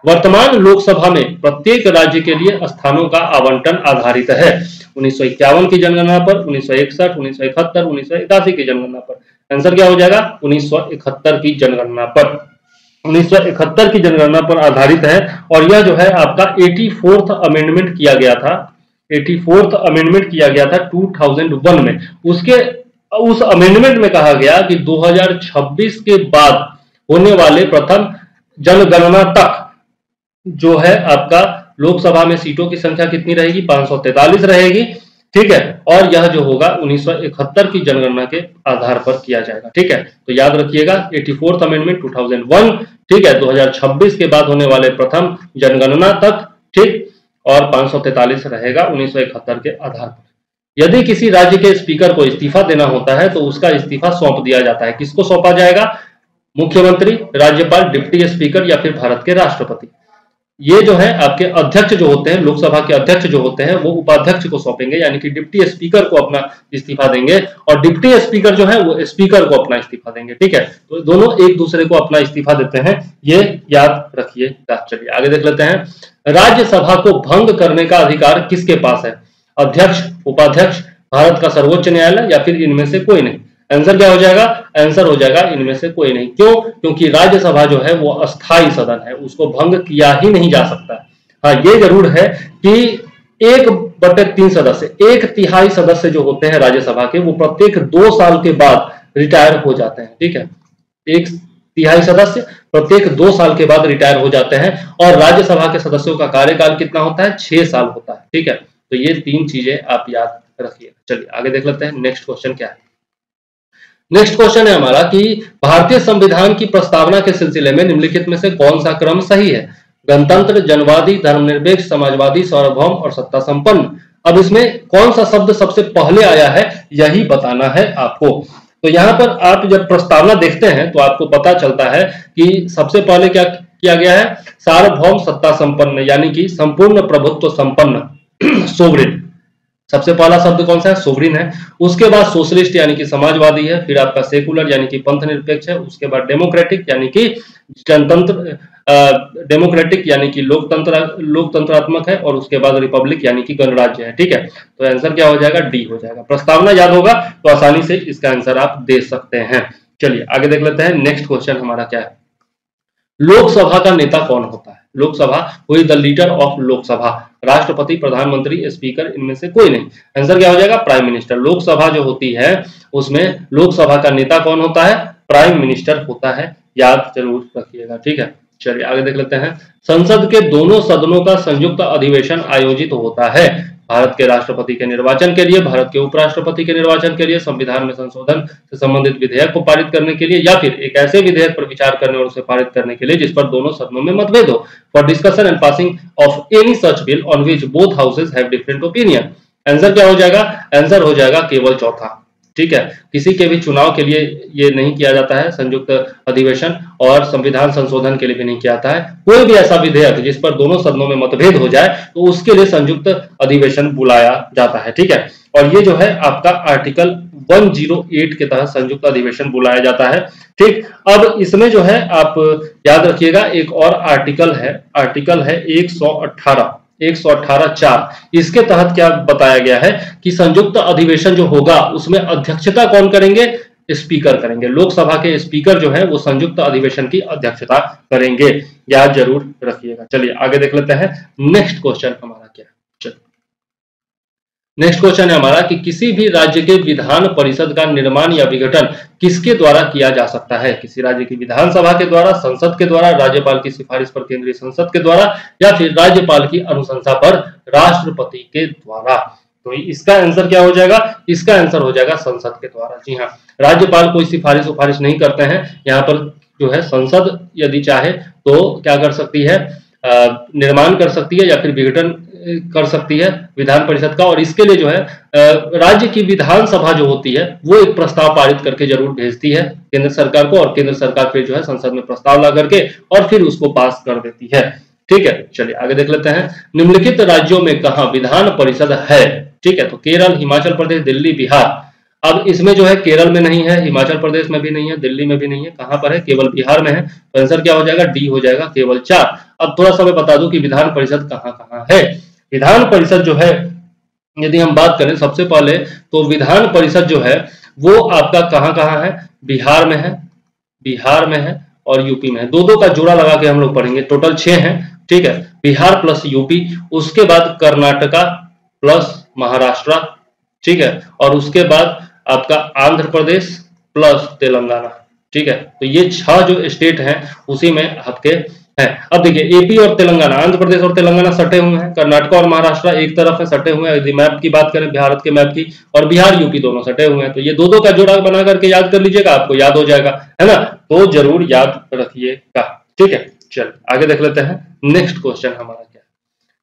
B: वर्तमान लोकसभा में प्रत्येक राज्य के लिए स्थानों का आवंटन आधारित है 1951 की जनगणना पर, 1961, 1971, 1981 की जनगणना पर। आंसर क्या हो जाएगा, 1971 की जनगणना पर, 1971 की जनगणना पर आधारित है। और यह जो है आपका 84th अमेंडमेंट किया गया था, 84th अमेंडमेंट किया गया था 2001 में। उस अमेंडमेंट में कहा गया कि 2026 के बाद होने वाले प्रथम जनगणना तक जो है आपका लोकसभा में सीटों की संख्या कितनी रहेगी, 543 रहेगी। ठीक है, और यह जो होगा 1971 की जनगणना के आधार पर किया जाएगा। ठीक है, तो याद रखिएगा 84th अमेंडमेंट 2001। ठीक है, 2026 के बाद होने वाले प्रथम जनगणना तक। ठीक, और 543 रहेगा 1971 के आधार पर। यदि किसी राज्य के स्पीकर को इस्तीफा देना होता है तो उसका इस्तीफा सौंप दिया जाता है। किसको सौंपा जाएगा, मुख्यमंत्री, राज्यपाल, डिप्टी स्पीकर या फिर भारत के राष्ट्रपति। ये जो है आपके अध्यक्ष जो होते हैं, लोकसभा के अध्यक्ष जो होते हैं, वो उपाध्यक्ष को सौंपेंगे, यानी कि डिप्टी स्पीकर को अपना इस्तीफा देंगे, और डिप्टी स्पीकर जो है वो स्पीकर को अपना इस्तीफा देंगे। ठीक है, तो दोनों एक दूसरे को अपना इस्तीफा देते हैं, ये याद रखिएगा। चलिए आगे देख लेते हैं, राज्यसभा को भंग करने का अधिकार किसके पास है, अध्यक्ष, उपाध्यक्ष, भारत का सर्वोच्च न्यायालय या फिर इनमें से कोई नहीं। आंसर क्या हो जाएगा, आंसर हो जाएगा इनमें से कोई नहीं। क्यों, क्योंकि राज्यसभा जो है वो अस्थायी सदन है, उसको भंग किया ही नहीं जा सकता। हाँ, ये जरूर है कि 1/3 सदस्य, 1/3 सदस्य जो होते हैं राज्यसभा के, वो प्रत्येक 2 साल के बाद रिटायर हो जाते हैं। ठीक है, 1/3 सदस्य प्रत्येक 2 साल के बाद रिटायर हो जाते हैं, और राज्यसभा के सदस्यों का कार्यकाल कितना होता है, 6 साल होता है। ठीक है, तो ये 3 चीजें आप याद रखिए। चलिए आगे देख लेते हैं, नेक्स्ट क्वेश्चन क्या है। नेक्स्ट क्वेश्चन है हमारा कि भारतीय संविधान की प्रस्तावना के सिलसिले में निम्नलिखित में से कौन सा क्रम सही है, गणतंत्र, जनवादी, धर्मनिरपेक्ष, समाजवादी, सार्वभौम और सत्ता संपन्न। अब इसमें कौन सा शब्द सबसे पहले आया है यही बताना है आपको। तो यहाँ पर आप जब प्रस्तावना देखते हैं तो आपको पता चलता है कि सबसे पहले क्या किया गया है, सार्वभौम, सत्ता संपन्न, यानी कि संपूर्ण प्रभुत्व संपन्न, सोवरिन। सबसे पहला शब्द कौन सा है, सोवरिन है। उसके बाद सोशलिस्ट यानी कि समाजवादी है, फिर आपका सेकुलर यानी कि पंथ निरपेक्ष है, उसके बाद डेमोक्रेटिक यानी कि जनतंत्र, डेमोक्रेटिक यानी कि लोकतंत्रात्मक है, और उसके बाद रिपब्लिक यानी कि गणराज्य है। ठीक है, तो आंसर क्या हो जाएगा, डी हो जाएगा। प्रस्तावना याद होगा तो आसानी से इसका आंसर आप दे सकते हैं। चलिए आगे देख लेते हैं, नेक्स्ट क्वेश्चन हमारा क्या है, लोकसभा का नेता कौन होता है। Lok Sabha, who is the leader of Lok Sabha, राष्ट्रपति, प्रधानमंत्री, स्पीकर, इनमें से कोई नहीं। आंसर क्या हो जाएगा, प्राइम मिनिस्टर। लोकसभा जो होती है उसमें लोकसभा का नेता कौन होता है, प्राइम मिनिस्टर होता है, याद जरूर रखिएगा। ठीक है, चलिए आगे देख लेते हैं, संसद के दोनों सदनों का संयुक्त अधिवेशन आयोजित होता है भारत के राष्ट्रपति के निर्वाचन के लिए, भारत के उपराष्ट्रपति के निर्वाचन के लिए, संविधान में संशोधन से संबंधित विधेयक को पारित करने के लिए, या फिर एक ऐसे विधेयक पर विचार करने और उसे पारित करने के लिए जिस पर दोनों सदनों में मतभेद हो, for discussion and passing of any such bill on which both houses have different opinion. Answer क्या हो जाएगा, आंसर हो जाएगा केवल चौथा। ठीक है, किसी के भी चुनाव के लिए ये नहीं किया जाता है संयुक्त अधिवेशन, और संविधान संशोधन के लिए भी नहीं किया जाता है। कोई भी ऐसा विधेयक जिस पर दोनों सदनों में मतभेद हो जाए तो उसके लिए संयुक्त अधिवेशन बुलाया जाता है। ठीक है, और ये जो है आपका आर्टिकल 108 के तहत संयुक्त अधिवेशन बुलाया जाता है। ठीक, अब इसमें जो है आप याद रखिएगा एक और आर्टिकल है 118(4). इसके तहत क्या बताया गया है कि संयुक्त अधिवेशन जो होगा उसमें अध्यक्षता कौन करेंगे, स्पीकर करेंगे। लोकसभा के स्पीकर जो है वो संयुक्त अधिवेशन की अध्यक्षता करेंगे, याद जरूर रखिएगा। चलिए आगे देख लेते हैं, नेक्स्ट क्वेश्चन हमारा क्या है। नेक्स्ट क्वेश्चन है हमारा कि किसी भी राज्य के विधान परिषद का निर्माण या विघटन किसके द्वारा किया जा सकता है, किसी राज्य की विधानसभा के द्वारा, संसद के द्वारा, राज्यपाल की सिफारिश पर केंद्रीय संसद के द्वारा, या फिर राज्यपाल की अनुशंसा पर राष्ट्रपति के द्वारा। तो इसका आंसर क्या हो जाएगा, इसका आंसर हो जाएगा संसद के द्वारा। जी हाँ, राज्यपाल कोई सिफारिश नहीं करते हैं, यहाँ पर जो है संसद यदि चाहे तो क्या कर सकती है, निर्माण कर सकती है या फिर विघटन कर सकती है विधान परिषद का। और इसके लिए जो है राज्य की विधानसभा जो होती है वो एक प्रस्ताव पारित करके जरूर भेजती है केंद्र सरकार को, और केंद्र सरकार फिर जो है संसद में प्रस्ताव ला करके और फिर उसको पास कर देती है। ठीक है, चलिए आगे देख लेते हैं। निम्नलिखित राज्यों में कहां विधान परिषद है? ठीक है, तो केरल, हिमाचल प्रदेश, दिल्ली, बिहार। अब इसमें जो है केरल में नहीं है, हिमाचल प्रदेश में भी नहीं है, दिल्ली में भी नहीं है, कहां पर है? केवल बिहार में है। तो आंसर क्या हो जाएगा? डी हो जाएगा, केवल 4। अब थोड़ा सा मैं बता दूं कि विधान परिषद कहां कहां है। विधान परिषद जो है यदि हम बात करें सबसे पहले, तो विधान परिषद जो है वो आपका कहां कहां है? बिहार में है, बिहार में है और यूपी में है। दो का जोड़ा लगा के हम लोग पढ़ेंगे, टोटल 6 है। ठीक है, बिहार प्लस यूपी, उसके बाद कर्नाटका प्लस महाराष्ट्र, ठीक है, और उसके बाद आपका आंध्र प्रदेश प्लस तेलंगाना। ठीक है, तो ये 6 जो स्टेट हैं उसी में आपके हैं। अब देखिए एपी और तेलंगाना, आंध्र प्रदेश और तेलंगाना सटे हुए हैं, कर्नाटक और महाराष्ट्र एक तरफ है, सटे हुए हैं। यदि मैप की बात करें भारत के मैप की, और बिहार यूपी दोनों सटे हुए हैं। तो ये दो का जोड़ा बना करके याद कर लीजिएगा, आपको याद हो जाएगा, है ना, तो जरूर याद रखिएगा। ठीक है, चल आगे देख लेते हैं। नेक्स्ट क्वेश्चन हमारा क्या है?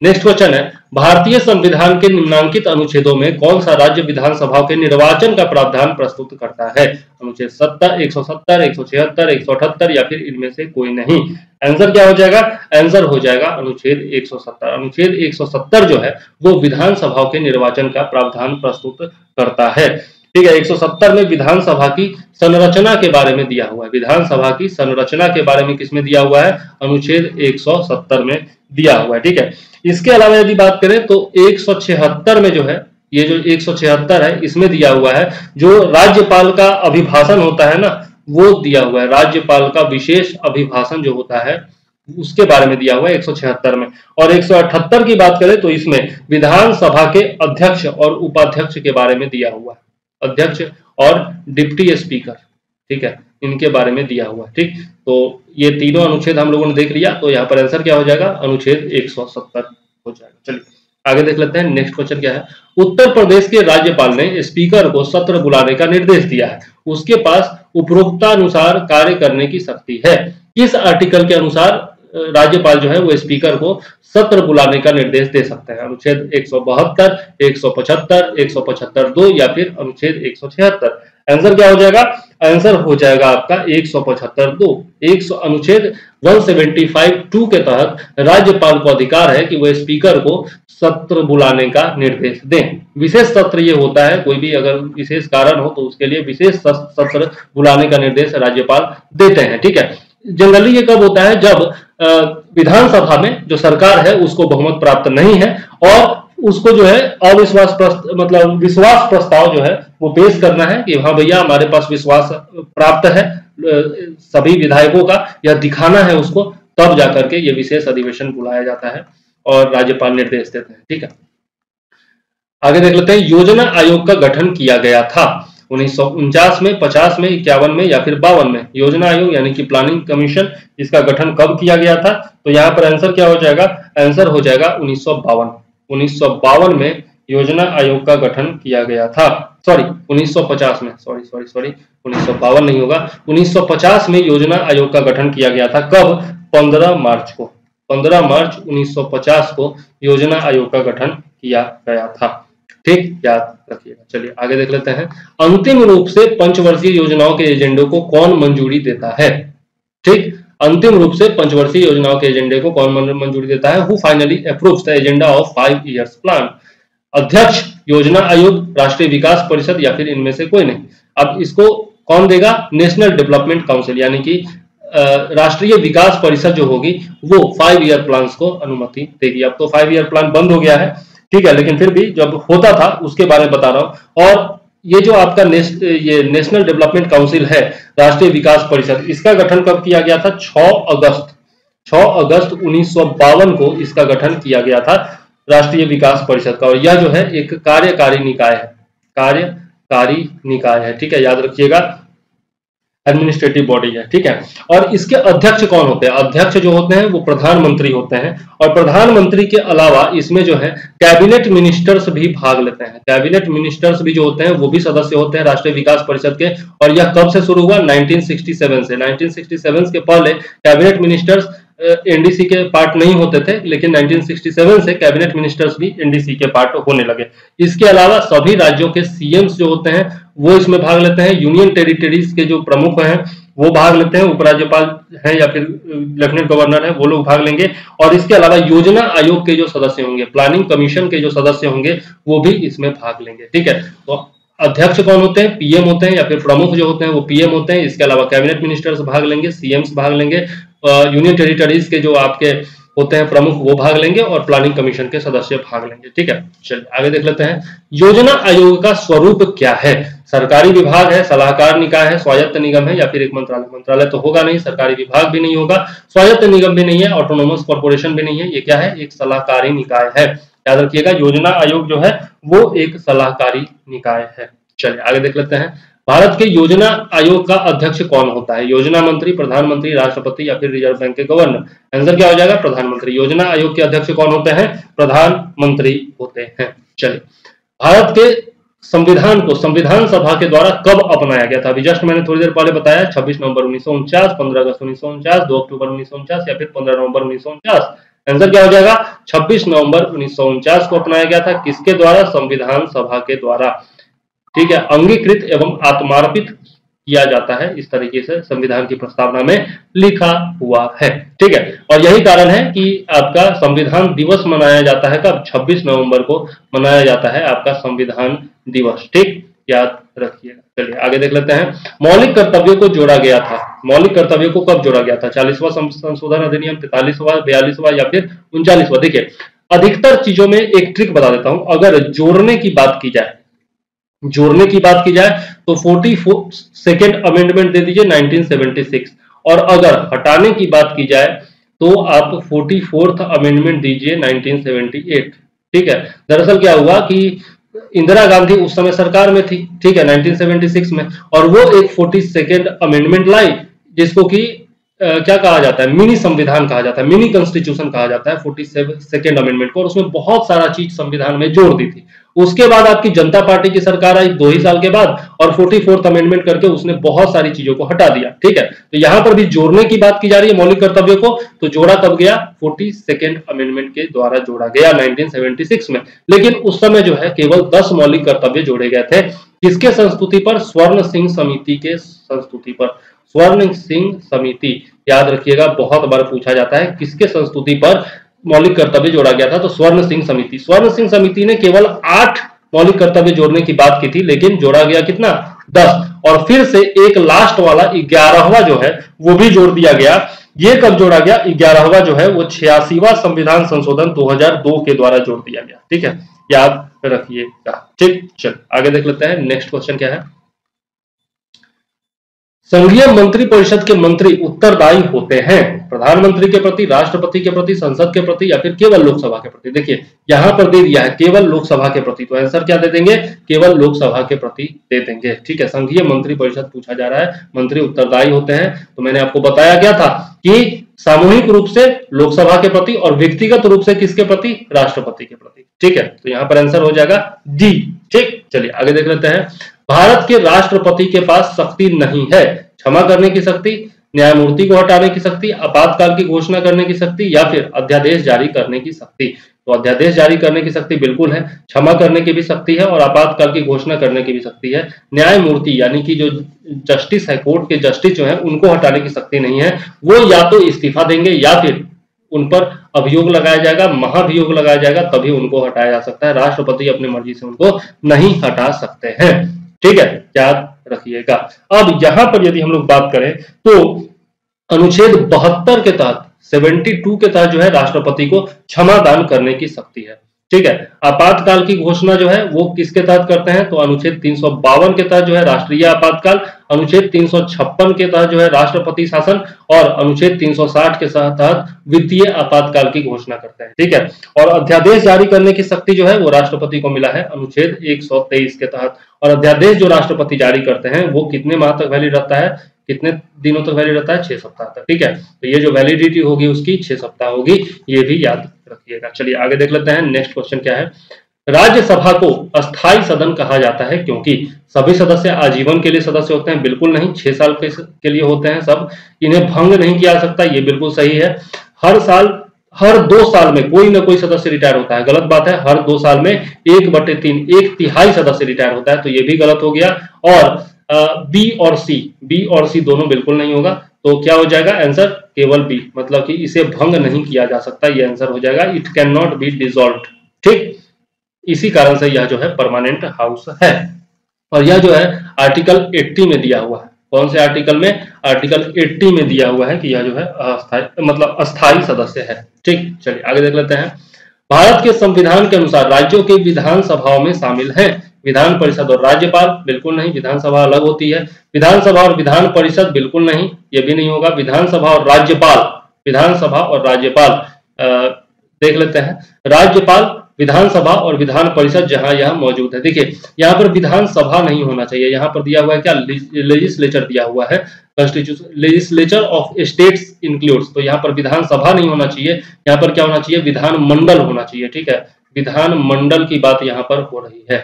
B: नेक्स्ट क्वेश्चन है, भारतीय संविधान के निम्नांकित अनुच्छेदों में कौन सा राज्य विधानसभा के निर्वाचन का प्रावधान प्रस्तुत करता है? अनुच्छेद 70, 170, 176, 178 या फिर इनमें से कोई नहीं। आंसर क्या हो जाएगा? आंसर हो जाएगा अनुच्छेद 170। अनुच्छेद 170 जो है वो विधानसभा के निर्वाचन का प्रावधान प्रस्तुत करता है। ठीक है, 170 में विधानसभा की संरचना के बारे में दिया हुआ है। विधानसभा की संरचना के बारे में किसमें दिया हुआ है? अनुच्छेद 170 में दिया हुआ है। ठीक है, इसके अलावा यदि बात करें तो 176 में जो है, ये जो 176 है इसमें दिया हुआ है जो राज्यपाल का अभिभाषण होता है ना, वो दिया हुआ है। राज्यपाल का विशेष अभिभाषण जो होता है उसके बारे में दिया हुआ है 176 में। और 178 की बात करें तो इसमें विधानसभा के अध्यक्ष और उपाध्यक्ष के बारे में दिया हुआ है, अध्यक्ष और डिप्टी स्पीकर। ठीक है, इनके बारे में दिया हुआ है। ठीक, तो ये तीनों अनुच्छेद हम लोगों ने देख लिया, तो यहाँ पर आंसर क्या हो जाएगा? अनुच्छेद 170 हो जाएगा। चलिए आगे देख लेते हैं। नेक्स्ट क्वेश्चन क्या है? उत्तर प्रदेश के राज्यपाल ने स्पीकर को सत्र बुलाने का निर्देश दिया है, उसके पास उपरोक्तानुसार कार्य करने की शक्ति है। किस आर्टिकल के अनुसार राज्यपाल जो है वो स्पीकर को सत्र बुलाने का निर्देश दे सकते हैं? अनुच्छेद 172, 175, 175(2) या फिर अनुच्छेद 176। आंसर क्या हो जाएगा? आंसर हो जाएगा आपका 175(2). अनुच्छेद 175(2) के तहत राज्यपाल को अधिकार है कि वह स्पीकर को सत्र बुलाने का निर्देश दें। विशेष सत्र ये होता है, कोई भी अगर विशेष कारण हो तो उसके लिए विशेष सत्र बुलाने का निर्देश राज्यपाल देते हैं। ठीक है, जनरली ये कब होता है? जब विधानसभा में जो सरकार है उसको बहुमत प्राप्त नहीं है और उसको जो है अविश्वास मतलब विश्वास प्रस्ताव जो है वो पेश करना है कि हाँ भैया हमारे पास विश्वास प्राप्त है सभी विधायकों का, यह दिखाना है उसको, तब जाकर के ये विशेष अधिवेशन बुलाया जाता है और राज्यपाल निर्देश देते हैं। ठीक है, आगे देख लेते हैं। योजना आयोग का गठन किया गया था 1949 में, 50 में, 51 में या फिर 52 में। योजना आयोग यानी कि प्लानिंग कमीशन, इसका गठन कब किया गया था? तो यहाँ पर आंसर क्या हो जाएगा? आंसर हो जाएगा 1952। 1952 में योजना आयोग का गठन किया गया था। सॉरी 1950 में, सॉरी 1952 नहीं होगा, 1950 में योजना आयोग का गठन किया गया था। कब? 15 मार्च को, 15 मार्च 1950 को योजना आयोग का गठन किया गया था। ठीक, याद रखिएगा। चलिए आगे देख लेते हैं। अंतिम रूप से पंचवर्षीय योजनाओं के एजेंडे को कौन मंजूरी देता है? ठीक, अंतिम रूप से पंचवर्षीय योजनाओं के एजेंडे को कौन मंजूरी देता है? Who finally approves the agenda of 5 years plan? अध्यक्ष, योजना आयोग, राष्ट्रीय विकास परिषद या फिर इनमें से कोई नहीं। अब इसको कौन देगा? नेशनल डेवलपमेंट काउंसिल यानी कि राष्ट्रीय विकास परिषद जो होगी वो 5 ईयर प्लान को अनुमति देगी। अब तो 5 ईयर प्लान बंद हो गया है, ठीक है, लेकिन फिर भी जब होता था उसके बारे में बता रहा हूं। और ये जो आपका ये नेशनल डेवलपमेंट काउंसिल है, राष्ट्रीय विकास परिषद, इसका गठन कब किया गया था? 6 अगस्त 1952 को इसका गठन किया गया था राष्ट्रीय विकास परिषद का। और यह जो है एक कार्यकारी निकाय है, कार्यकारी निकाय है। ठीक है, याद रखिएगा। एडमिनिस्ट्रेटिव बॉडी है, ठीक है। और इसके अध्यक्ष कौन होते हैं? अध्यक्ष जो होते हैं वो प्रधानमंत्री होते हैं, और प्रधानमंत्री के अलावा इसमें जो है कैबिनेट मिनिस्टर्स भी भाग लेते हैं। कैबिनेट मिनिस्टर्स भी जो होते हैं वो भी सदस्य होते हैं राष्ट्रीय विकास परिषद के। और यह कब से शुरू हुआ? 1967 से। 1967 के पहले कैबिनेट मिनिस्टर्स एनडीसी के पार्ट नहीं होते थे, लेकिन 1967 से कैबिनेट मिनिस्टर्स भी एनडीसी के पार्ट होने लगे। इसके अलावा सभी राज्यों के सीएम्स जो होते हैं वो इसमें भाग लेते हैं। यूनियन टेरिटरीज के जो प्रमुख हैं वो भाग लेते हैं, उपराज्यपाल हैं या फिर लेफ्टिनेंट गवर्नर है वो लोग भाग लेंगे। और इसके अलावा योजना आयोग के जो सदस्य होंगे, प्लानिंग कमीशन के जो सदस्य होंगे वो भी इसमें भाग लेंगे, ठीक है। तो अध्यक्ष कौन होते हैं? पीएम होते हैं, या फिर प्रमुख जो होते हैं वो पीएम होते हैं। इसके अलावा कैबिनेट मिनिस्टर्स भाग लेंगे, सीएम्स भाग लेंगे, यूनियन टेरिटरीज के जो आपके होते हैं प्रमुख वो भाग लेंगे, और प्लानिंग कमीशन के सदस्य भाग लेंगे, ठीक है। चलिए आगे देख लेते हैं। योजना आयोग का स्वरूप क्या है? सरकारी विभाग है, सलाहकार निकाय है, स्वायत्त निगम है, या फिर एक मंत्रालय? मंत्रालय तो होगा नहीं, सरकारी विभाग भी नहीं होगा, स्वायत्त निगम भी नहीं है, ऑटोनोमस कॉर्पोरेशन भी नहीं है। ये क्या है? एक सलाहकारी निकाय है। याद रखिएगा, योजना आयोग जो है वो एक सलाहकारी निकाय है। चलिए आगे देख लेते हैं। भारत के योजना आयोग का अध्यक्ष कौन होता है? योजना मंत्री, प्रधानमंत्री, राष्ट्रपति, या फिर रिजर्व बैंक के गवर्नर? आंसर क्या हो जाएगा? प्रधानमंत्री। योजना आयोग के अध्यक्ष कौन होते हैं? प्रधानमंत्री होते हैं। चलिए, भारत के संविधान को संविधान सभा के द्वारा कब अपनाया गया था? अभी जस्ट मैंने थोड़ी देर पहले बताया, 26 नवंबर 1949, 15 अगस्त 1949, 2 अक्टूबर 1949, या फिर 15 नवंबर 1949। आंसर क्या हो जाएगा? 26 नवंबर 1949 को अपनाया गया था। किसके द्वारा? संविधान सभा के द्वारा, ठीक है। अंगीकृत एवं आत्मार्पित किया जाता है, इस तरीके से संविधान की प्रस्तावना में लिखा हुआ है, ठीक है। और यही कारण है कि आपका संविधान दिवस मनाया जाता है कब? 26 नवंबर को मनाया जाता है आपका संविधान दिवस, ठीक, याद रखिएगा। चलिए आगे देख लेते हैं। मौलिक कर्तव्यों को जोड़ा गया था। मौलिक कर्तव्यों को कब जोड़ा गया था? 40वां संशोधन अधिनियम, 43वां, 42वां, या फिर 39वां? देखिए, अधिकतर चीजों में एक ट्रिक बता देता हूं। अगर जोड़ने की बात की जाए, तो 42nd अमेंडमेंट दे दीजिए 1976, और अगर हटाने की बात की जाए तो आप 44th अमेंडमेंट दीजिए 1978, ठीक है। दरअसल क्या हुआ कि इंदिरा गांधी उस समय सरकार में थी, ठीक है, 1976 में, और वो एक 42nd अमेंडमेंट लाई, जिसको कि क्या कहा जाता है? मिनी संविधान कहा जाता है, मिनी कॉन्स्टिट्यूशन कहा जाता है 42nd अमेंडमेंट को, और उसमें बहुत सारा चीज संविधान में जोड़ दी थी। उसके बाद आपकी जनता पार्टी की सरकार आई 2 ही साल के बाद, और 44th अमेंडमेंट करके उसने बहुत सारी चीजों को हटा दिया, ठीक है। तो यहां पर भी जोड़ने की बात की जा रही है मौलिक कर्तव्यों को, तो जोड़ा कब गया? 42nd अमेंडमेंट के द्वारा जोड़ा गया 1976 में। लेकिन उस समय जो है केवल 10 मौलिक कर्तव्य जोड़े गए थे। किसके संस्तुति पर? स्वर्ण सिंह समिति के संस्तुति पर। स्वर्ण सिंह समिति, याद रखिएगा, बहुत बार पूछा जाता है किसके संस्तुति पर मौलिक कर्तव्य जोड़ा गया था, तो स्वर्ण सिंह समिति। स्वर्ण सिंह समिति ने केवल 8 मौलिक कर्तव्य जोड़ने की बात की थी, लेकिन जोड़ा गया कितना? 10, और फिर से एक लास्ट वाला 11वां जो है वो भी जोड़ दिया गया। ये कब जोड़ा गया? 11वां जो है वो 86वां संविधान संशोधन 2002 के द्वारा जोड़ दिया गया, ठीक है, याद रखिएगा, ठीक। चल आगे देख लेते हैं। नेक्स्ट क्वेश्चन क्या है? संघीय मंत्रिपरिषद के मंत्री उत्तरदायी होते हैं प्रधानमंत्री के प्रति, राष्ट्रपति के प्रति, संसद के प्रति, या फिर केवल लोकसभा के प्रति? देखिए यहां पर दे दिया है केवल लोकसभा के प्रति, तो आंसर क्या दे देंगे? केवल लोकसभा के प्रति दे देंगे, ठीक है। संघीय मंत्रिपरिषद पूछा जा रहा है, मंत्री उत्तरदायी होते हैं, तो मैंने आपको बताया क्या था कि सामूहिक रूप से लोकसभा के प्रति और व्यक्तिगत रूप से किसके प्रति? राष्ट्रपति के प्रति, ठीक है। तो यहां पर आंसर हो जाएगा डी, ठीक। चलिए आगे देख लेते हैं। भारत के राष्ट्रपति के पास शक्ति नहीं है क्षमा करने की शक्ति, न्यायमूर्ति को हटाने की शक्ति, आपातकाल की घोषणा करने की शक्ति, या फिर अध्यादेश जारी करने की शक्ति? तो अध्यादेश जारी करने की शक्ति बिल्कुल है, क्षमा करने की भी शक्ति है, और आपातकाल की घोषणा करने की भी शक्ति है। न्यायमूर्ति यानी कि जो जस्टिस है, कोर्ट के जस्टिस जो है, उनको हटाने की शक्ति नहीं है। वो या तो इस्तीफा देंगे या फिर उन पर अभियोग लगाया जाएगा, महाभियोग लगाया जाएगा, तभी उनको हटाया जा सकता है। राष्ट्रपति अपनी मर्जी से उनको नहीं हटा सकते हैं, ठीक है, याद रखिएगा। अब यहां पर यदि हम लोग बात करें तो अनुच्छेद 72 के तहत, 72 के तहत जो है राष्ट्रपति को क्षमा दान करने की शक्ति है, ठीक है। आपातकाल की घोषणा जो है वो किसके तहत करते हैं? तो अनुच्छेद 352 के तहत जो है राष्ट्रीय आपातकाल, अनुच्छेद 356 के तहत जो है राष्ट्रपति शासन, और अनुच्छेद 360 के तहत वित्तीय आपातकाल की घोषणा करते हैं, ठीक है। और अध्यादेश जारी करने की शक्ति जो है वो राष्ट्रपति को मिला है अनुच्छेद 123 के तहत, और अध्यादेश जो राष्ट्रपति जारी करते हैं वो कितने माह तक वैलिड रहता है, कितने दिनों तक वैलिड रहता है, 6 सप्ताह तक। ठीक है, तो ये जो वैलिडिटी होगी उसकी 6 सप्ताह होगी, ये भी याद रखिएगा। चलिए आगे देख लेते हैं, नेक्स्ट क्वेश्चन क्या है। राज्यसभा को अस्थायी सदन कहा जाता है क्योंकि सभी सदस्य आजीवन के लिए सदस्य होते हैं, बिल्कुल नहीं, 6 साल के लिए होते हैं सब। इन्हें भंग नहीं किया जा सकता, ये बिल्कुल सही है। हर साल, हर 2 साल में कोई ना कोई सदस्य रिटायर होता है, गलत बात है। हर 2 साल में 1/3, 1/3 सदस्य रिटायर होता है, तो ये भी गलत हो गया। और बी और सी दोनों बिल्कुल नहीं होगा, तो क्या हो जाएगा आंसर, केवल बी, मतलब कि इसे भंग नहीं किया जा सकता, ये आंसर हो जाएगा। It can not be dissolved. ठीक, इसी कारण से यह जो है परमानेंट हाउस है। और यह जो है आर्टिकल 80 में दिया हुआ है। कौन से आर्टिकल में, आर्टिकल 80 में दिया हुआ है कि यह जो है अस्थायी सदस्य है। ठीक, चलिए आगे देख लेते हैं। भारत के संविधान के अनुसार राज्यों के विधानसभाओं में शामिल हैं विधान परिषद और राज्यपाल, बिल्कुल नहीं, विधानसभा अलग होती है। विधानसभा और विधान परिषद, बिल्कुल नहीं, ये भी नहीं होगा। विधानसभा और राज्यपाल, विधानसभा और राज्यपाल देख लेते हैं। राज्यपाल, विधानसभा और विधान परिषद जहां यह मौजूद है। देखिए यहाँ पर विधानसभा नहीं होना चाहिए, यहाँ पर दिया हुआ है क्या, लेजिस्लेचर दिया हुआ है, constitution legislature of states includes, तो यहाँ पर विधानसभा नहीं होना चाहिए, यहाँ पर क्या होना चाहिए, विधान मंडल होना चाहिए। ठीक है, विधान मंडल की बात यहाँ पर हो रही है।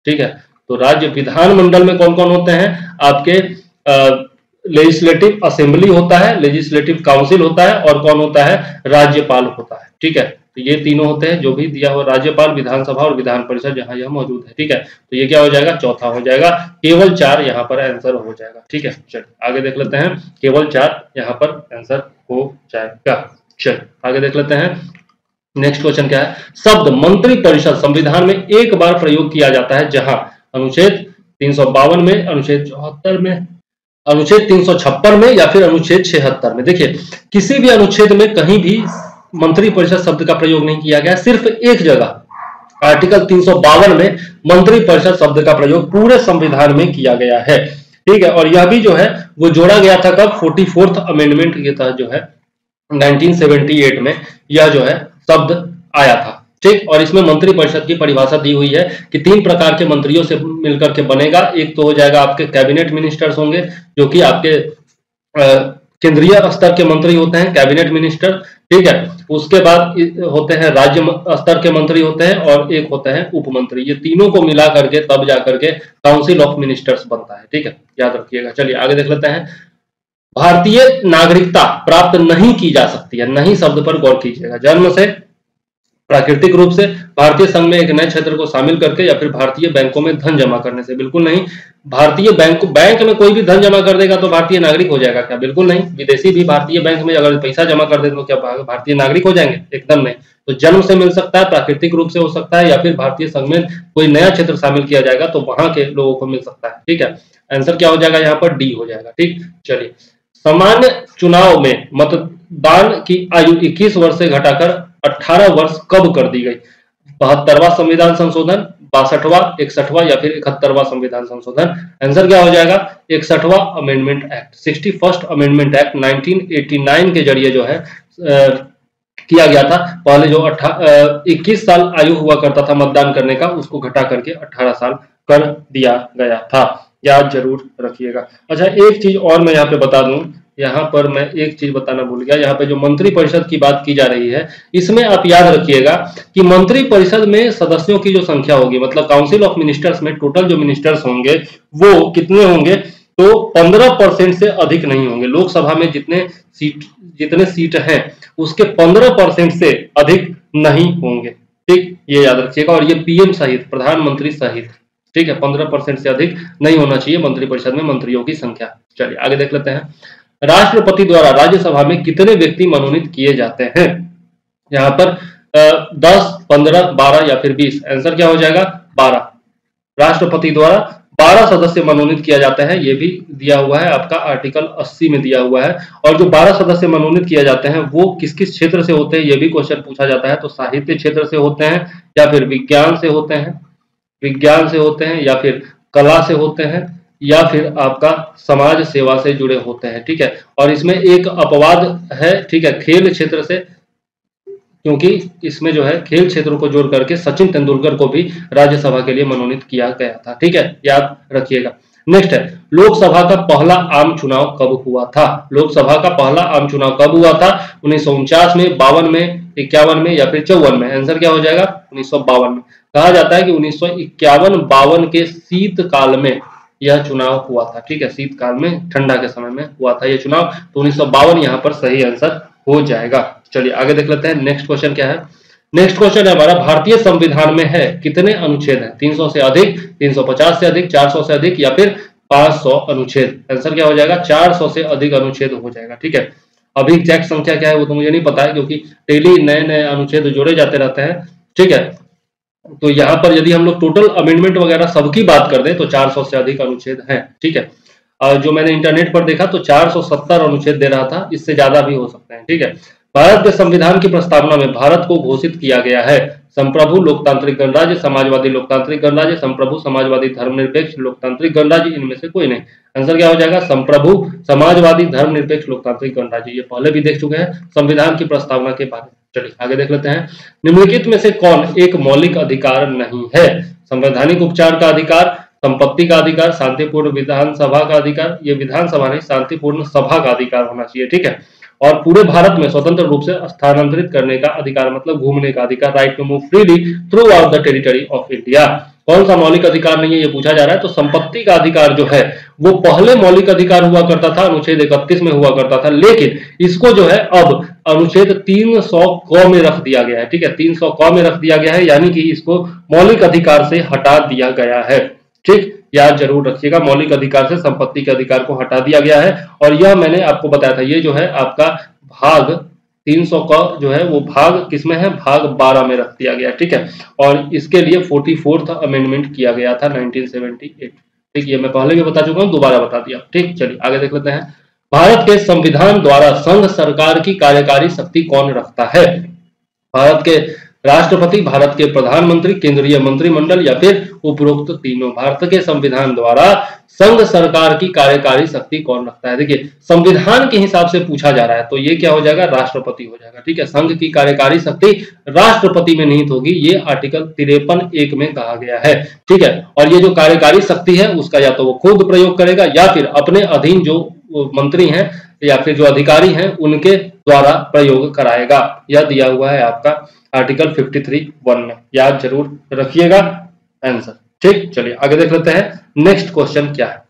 B: ठीक है, तो राज्य विधान मंडल में कौन कौन होते हैं, आपके लेजिस्लेटिव असेंबली होता है, लेजिस्लेटिव काउंसिल होता है, और कौन होता है, राज्यपाल होता है। ठीक है, तो ये तीनों होते हैं जो भी दिया हुआ, राज्यपाल, विधानसभा और विधान परिषद जहां यह मौजूद है। ठीक है, तो ये क्या हो जाएगा, चौथा हो जाएगा, केवल 4 यहाँ पर आंसर हो जाएगा। ठीक है, चलिए आगे देख लेते हैं, केवल 4 यहाँ पर आंसर हो जाएगा। चलिए आगे देख लेते हैं, नेक्स्ट क्वेश्चन क्या है। शब्द मंत्री परिषद संविधान में एक बार प्रयोग किया जाता है जहां अनुच्छेद 352 में, अनुच्छेद 74 में, अनुच्छेद 356 में या फिर अनुच्छेद 76 में। देखिए किसी भी अनुच्छेद में कहीं भी मंत्री परिषद शब्द का प्रयोग नहीं किया गया, सिर्फ एक जगह आर्टिकल 352 में मंत्री परिषद शब्द का प्रयोग पूरे संविधान में किया गया है। ठीक है, और यह भी जो है वो जोड़ा गया था कब, 44th अमेंडमेंट के तहत जो है 1978 में यह जो है शब्द आया था। ठीक, और इसमें मंत्री परिषद की परिभाषा दी हुई है कि 3 प्रकार के मंत्रियों से मिलकर के बनेगा। एक तो हो जाएगा आपके कैबिनेट मिनिस्टर्स होंगे, जो कि आपके केंद्रीय स्तर के मंत्री होते हैं, कैबिनेट मिनिस्टर। ठीक है, उसके बाद होते हैं राज्य स्तर के मंत्री होते हैं, और एक होते हैं उप मंत्री। ये तीनों को मिला करके तब जाकर के काउंसिल ऑफ मिनिस्टर्स बनता है। ठीक है, याद रखिएगा। चलिए आगे देख लेते हैं। भारतीय नागरिकता प्राप्त नहीं की जा सकती है, नहीं शब्द पर गौर कीजिएगा। जन्म से, प्राकृतिक रूप से, भारतीय संघ में एक नए क्षेत्र को शामिल करके, या फिर भारतीय बैंकों में धन जमा करने से, बिल्कुल नहीं। भारतीय बैंक में कोई भी धन जमा कर देगा तो भारतीय नागरिक हो जाएगा क्या, बिल्कुल नहीं। विदेशी भी भारतीय बैंक में अगर पैसा जमा कर दे तो क्या भारतीय नागरिक हो जाएंगे, एकदम नहीं। तो जन्म से मिल सकता है, प्राकृतिक रूप से हो सकता है, या फिर भारतीय संघ में कोई नया क्षेत्र शामिल किया जाएगा तो वहां के लोगों को मिल सकता है। ठीक है, आंसर क्या हो जाएगा, यहाँ पर डी हो जाएगा। ठीक, चलिए सामान्य चुनाव में मतदान की आयु 21 वर्ष से घटाकर 18 वर्ष कब कर दी गई। 72वां संविधान संशोधन, 62वां, 61वां या फिर 71वां संविधान संशोधन। आंसर क्या हो जाएगा, 61वां amendment act, 61st amendment act 1989 के जरिए जो है किया गया था। पहले जो 21 साल आयु हुआ करता था मतदान करने का, उसको घटा करके 18 साल कर दिया गया था, याद जरूर रखिएगा। अच्छा एक चीज और मैं यहाँ पे बता दूं, यहाँ पर मैं एक चीज बताना भूल गया। यहाँ पे जो मंत्री परिषद की बात की जा रही है, इसमें आप याद रखिएगा कि मंत्री परिषद में सदस्यों की जो संख्या होगी, मतलब काउंसिल ऑफ मिनिस्टर्स में टोटल जो मिनिस्टर्स होंगे वो कितने होंगे, तो 15% से अधिक नहीं होंगे। लोकसभा में जितने सीट हैं उसके 15% से अधिक नहीं होंगे। ठीक, ये याद रखिएगा। और ये पीएम सहित, प्रधानमंत्री सहित, ठीक है, 15% से अधिक नहीं होना चाहिए मंत्री परिषद में मंत्रियों की संख्या। चलिए आगे देख लेते हैं। राष्ट्रपति द्वारा राज्यसभा में कितने व्यक्ति मनोनीत किए जाते हैं। यहाँ पर 10, 15, 12 या फिर 20। आंसर क्या हो जाएगा, 12। राष्ट्रपति द्वारा 12 सदस्य मनोनीत किया जाता है, ये भी दिया हुआ है आपका आर्टिकल 80 में दिया हुआ है। और जो 12 सदस्य मनोनीत किए जाते हैं वो किस किस क्षेत्र से होते हैं, ये भी क्वेश्चन पूछा जाता है। तो साहित्य क्षेत्र से होते हैं, या फिर विज्ञान से होते हैं, या फिर कला से होते हैं, या फिर आपका समाज सेवा से जुड़े होते हैं। ठीक है, और इसमें एक अपवाद है, ठीक है, खेल क्षेत्र से, क्योंकि इसमें जो है खेल क्षेत्रों को जोड़ करके सचिन तेंदुलकर को भी राज्यसभा के लिए मनोनीत किया गया था। ठीक है, याद रखिएगा। नेक्स्ट है, लोकसभा का पहला आम चुनाव कब हुआ था? लोकसभा का पहला आम चुनाव कब हुआ था? 1949 में, 52 में, 51 में या फिर 54 में? आंसर क्या हो जाएगा? 1952 में। कहा जाता है कि 1951-52 के शीतकाल में यह चुनाव हुआ था। ठीक है, शीतकाल में, ठंडा के समय में हुआ था यह चुनाव, तो 1952 यहाँ पर सही आंसर हो जाएगा। चलिए आगे देख लेते हैं। नेक्स्ट क्वेश्चन क्या है? नेक्स्ट क्वेश्चन है हमारा, भारतीय संविधान में है कितने अनुच्छेद हैं? 300 से अधिक, 350 से अधिक, 400 से अधिक या फिर 500 अनुच्छेद? आंसर क्या हो जाएगा? 400 से अधिक अनुच्छेद हो जाएगा। ठीक है, अभी एग्जैक्ट संख्या क्या है वो तो मुझे नहीं पता है, क्योंकि डेली नए नए अनुच्छेद जोड़े जाते रहते हैं। ठीक है, तो यहाँ पर यदि हम लोग टोटल अमेंडमेंट वगैरह सबकी बात कर दें तो 400 से अधिक अनुच्छेद हैं। ठीक है, जो मैंने इंटरनेट पर देखा तो 470 अनुच्छेद दे रहा था, इससे ज्यादा भी हो सकते हैं। ठीक है, भारत के संविधान की प्रस्तावना में भारत को घोषित किया गया है संप्रभु लोकतांत्रिक गणराज्य, समाजवादी लोकतांत्रिक गणराज्य, संप्रभु समाजवादी धर्मनिरपेक्ष लोकतांत्रिक गणराज्य, इनमें से कोई नहीं। आंसर क्या हो जाएगा? संप्रभु समाजवादी धर्मनिरपेक्ष लोकतांत्रिक गणराज्य। ये पहले भी देख चुके हैं संविधान की प्रस्तावना के बारे में। चलिए आगे देख लेते हैं। निम्नलिखित में से कौन एक मौलिक अधिकार नहीं है? संवैधानिक उपचार का अधिकार, संपत्ति का अधिकार, शांतिपूर्ण विधानसभा का अधिकार, ये विधानसभा नहीं शांतिपूर्ण सभा का अधिकार होना चाहिए। ठीक है, और पूरे भारत में स्वतंत्र रूप से स्थानांतरित करने का अधिकार, मतलब घूमने का अधिकार, right to move freely throughout the territory of India. कौन सा मौलिक अधिकार नहीं है ये पूछा जा रहा है, तो संपत्ति का अधिकार जो है वो पहले मौलिक अधिकार हुआ करता था, अनुच्छेद 31 में हुआ करता था, लेकिन इसको जो है अब अनुच्छेद 300 क में रख दिया गया है। ठीक है, 300 क में रख दिया गया है, यानी कि इसको मौलिक अधिकार से हटा दिया गया है। ठीक, याद जरूर रखिएगा, मौलिक अधिकार से संपत्ति के अधिकार को हटा दिया गया है। और यह मैंने आपको बताया था, ये जो है आपका भाग 300 का जो है वो भाग किसमें है? भाग 12 में रख दिया गया। ठीक है, और इसके लिए 44th अमेंडमेंट किया गया था 1978। ठीक, ये मैं पहले भी बता चुका हूं, दोबारा बता दिया। ठीक, चलिए आगे देख लेते हैं। भारत के संविधान द्वारा संघ सरकार की कार्यकारी शक्ति कौन रखता है? भारत के राष्ट्रपति, भारत के प्रधानमंत्री, केंद्रीय मंत्रिमंडल या फिर उपरोक्त तीनों? भारत के संविधान द्वारा संघ सरकार की कार्यकारी शक्ति कौन रखता है? देखिए, संविधान के हिसाब से पूछा जा रहा है तो ये क्या हो जाएगा? राष्ट्रपति हो जाएगा। ठीक है, संघ की कार्यकारी शक्ति राष्ट्रपति में निहित होगी, ये आर्टिकल 53(1) में कहा गया है। ठीक है, और ये जो कार्यकारी शक्ति है उसका या तो वो खुद प्रयोग करेगा या फिर अपने अधीन जो मंत्री हैं या फिर जो अधिकारी हैं उनके द्वारा प्रयोग कराएगा। यह दिया हुआ है आपका आर्टिकल 53(1) में, याद जरूर रखिएगा आंसर। ठीक, चलिए आगे देख लेते हैं। नेक्स्ट क्वेश्चन क्या है?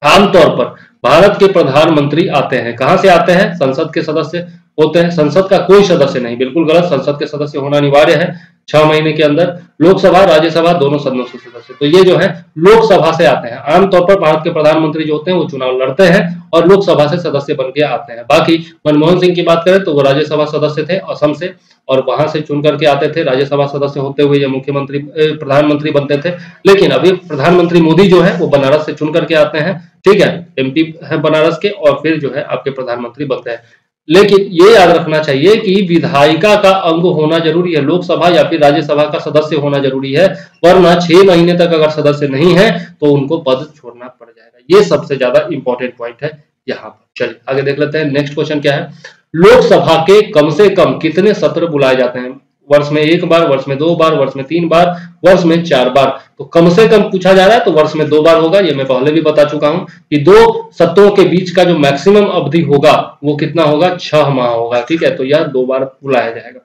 B: आमतौर पर भारत के प्रधानमंत्री आते हैं, कहां से आते हैं? संसद के सदस्य होते हैं। संसद का कोई सदस्य नहीं, बिल्कुल गलत, संसद के सदस्य होना अनिवार्य है 6 महीने के अंदर। लोकसभा, राज्यसभा दोनों सदनों से सदस्य, तो ये जो है लोकसभा से आते हैं। आमतौर पर भारत के प्रधानमंत्री जो होते हैं वो चुनाव लड़ते हैं और लोकसभा से सदस्य बन के आते हैं। बाकी मनमोहन सिंह की बात करें तो वो राज्यसभा सदस्य थे असम से, और वहां से चुन करके आते थे। राज्यसभा सदस्य होते हुए ये मुख्यमंत्री प्रधानमंत्री बनते थे। लेकिन अभी प्रधानमंत्री मोदी जो है वो बनारस से चुन करके आते हैं। ठीक है, एमपी है बनारस के, और फिर जो है आपके प्रधानमंत्री बनते हैं। लेकिन ये याद रखना चाहिए कि विधायिका का अंग होना जरूरी है, लोकसभा या फिर राज्यसभा का सदस्य होना जरूरी है, वरना 6 महीने तक अगर सदस्य नहीं है तो उनको पद छोड़ना पड़ जाएगा। ये सबसे ज्यादा इंपॉर्टेंट पॉइंट है यहाँ पर। चलिए आगे देख लेते हैं। नेक्स्ट क्वेश्चन क्या है? लोकसभा के कम से कम कितने सत्र बुलाए जाते हैं? वर्ष में 1 बार, वर्ष में 2 बार, वर्ष में 3 बार, वर्ष में 4 बार। तो कम से कम पूछा जा रहा है तो वर्ष में 2 बार होगा। ये मैं पहले भी बता चुका हूं कि 2 सत्रों के बीच का जो मैक्सिमम अवधि होगा वो कितना होगा? 6 माह होगा। ठीक है, तो यह 2 बार बुलाया जाएगा।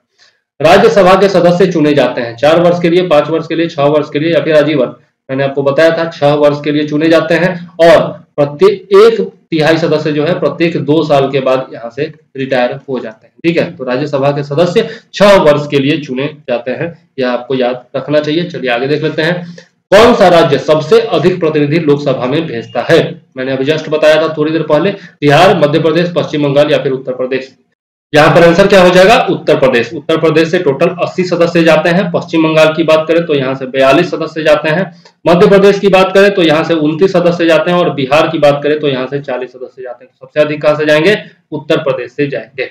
B: राज्यसभा के सदस्य चुने जाते हैं 4 वर्ष के लिए, 5 वर्ष के लिए, 6 वर्ष के लिए या फिर आजीवन। मैंने आपको बताया था 6 वर्ष के लिए चुने जाते हैं, और प्रत्येक 1/3 सदस्य जो है प्रत्येक 2 साल के बाद यहाँ से रिटायर हो जाते हैं। ठीक है, तो राज्यसभा के सदस्य 6 वर्ष के लिए चुने जाते हैं, यह आपको याद रखना चाहिए। चलिए आगे देख लेते हैं। कौन सा राज्य सबसे अधिक प्रतिनिधि लोकसभा में भेजता है? मैंने अभी जस्ट बताया था थोड़ी देर पहले, बिहार, मध्य प्रदेश, पश्चिम बंगाल या फिर उत्तर प्रदेश। यहाँ पर आंसर क्या हो जाएगा? उत्तर प्रदेश। उत्तर प्रदेश से टोटल 80 सदस्य जाते हैं। पश्चिम बंगाल की बात करें तो यहाँ से 42 सदस्य जाते हैं। मध्य प्रदेश की बात करें तो यहाँ से 29 सदस्य जाते हैं, और बिहार की बात करें तो यहाँ से 40 सदस्य जाते हैं। सबसे अधिक कहां से जाएंगे? उत्तर प्रदेश से जाएंगे।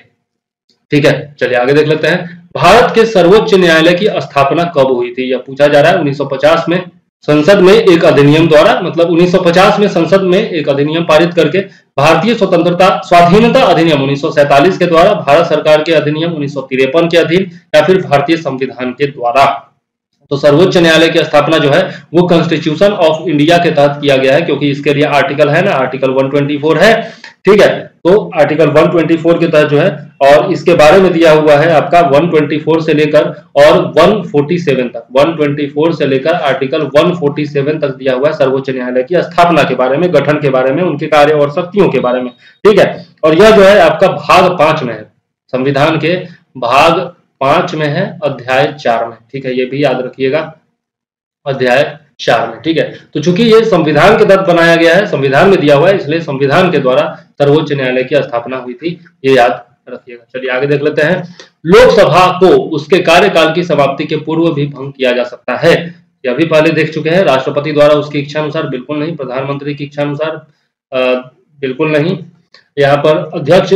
B: ठीक है, चलिए आगे देख लेते हैं। भारत के सर्वोच्च न्यायालय की स्थापना कब हुई थी? यह पूछा जा रहा है। 1950 में, संसद में एक अधिनियम द्वारा, मतलब 1950 में संसद में एक अधिनियम पारित करके, भारतीय स्वाधीनता अधिनियम 1947 के द्वारा, भारत सरकार के अधिनियम 1953 के अधीन, या फिर भारतीय संविधान के द्वारा। तो सर्वोच्च न्यायालय की स्थापना जो है वो कॉन्स्टिट्यूशन ऑफ इंडिया के तहत किया गया है, क्योंकि इसके लिए आर्टिकल है ना, आर्टिकल 124 है, ठीक है। तो आर्टिकल 124 के तहत जो है, और इसके बारे में दिया हुआ है आपका 124 से लेकर और 147 तक, 124 से लेकर आर्टिकल 147 तक दिया हुआ है सर्वोच्च न्यायालय की स्थापना के बारे में, गठन के बारे में, उनके कार्य और शक्तियों के बारे में, ठीक है। और यह जो है आपका भाग 5 में है, संविधान के भाग 5 में है, अध्याय 4 में, ठीक है, ये भी याद रखिएगा, अध्याय 4 में, ठीक है। तो चूंकि ये संविधान के तहत बनाया गया है, संविधान में दिया हुआ है, इसलिए संविधान के द्वारा सर्वोच्च न्यायालय की स्थापना हुई थी, ये याद रखिएगा। चलिए आगे देख लेते हैं। लोकसभा को उसके कार्यकाल की समाप्ति के पूर्व भी भंग किया जा सकता है, यह भी पहले देख चुके हैं। राष्ट्रपति द्वारा उसकी इच्छा अनुसार बिल्कुल नहीं, प्रधानमंत्री की इच्छा अनुसार बिल्कुल नहीं, यहाँ पर अध्यक्ष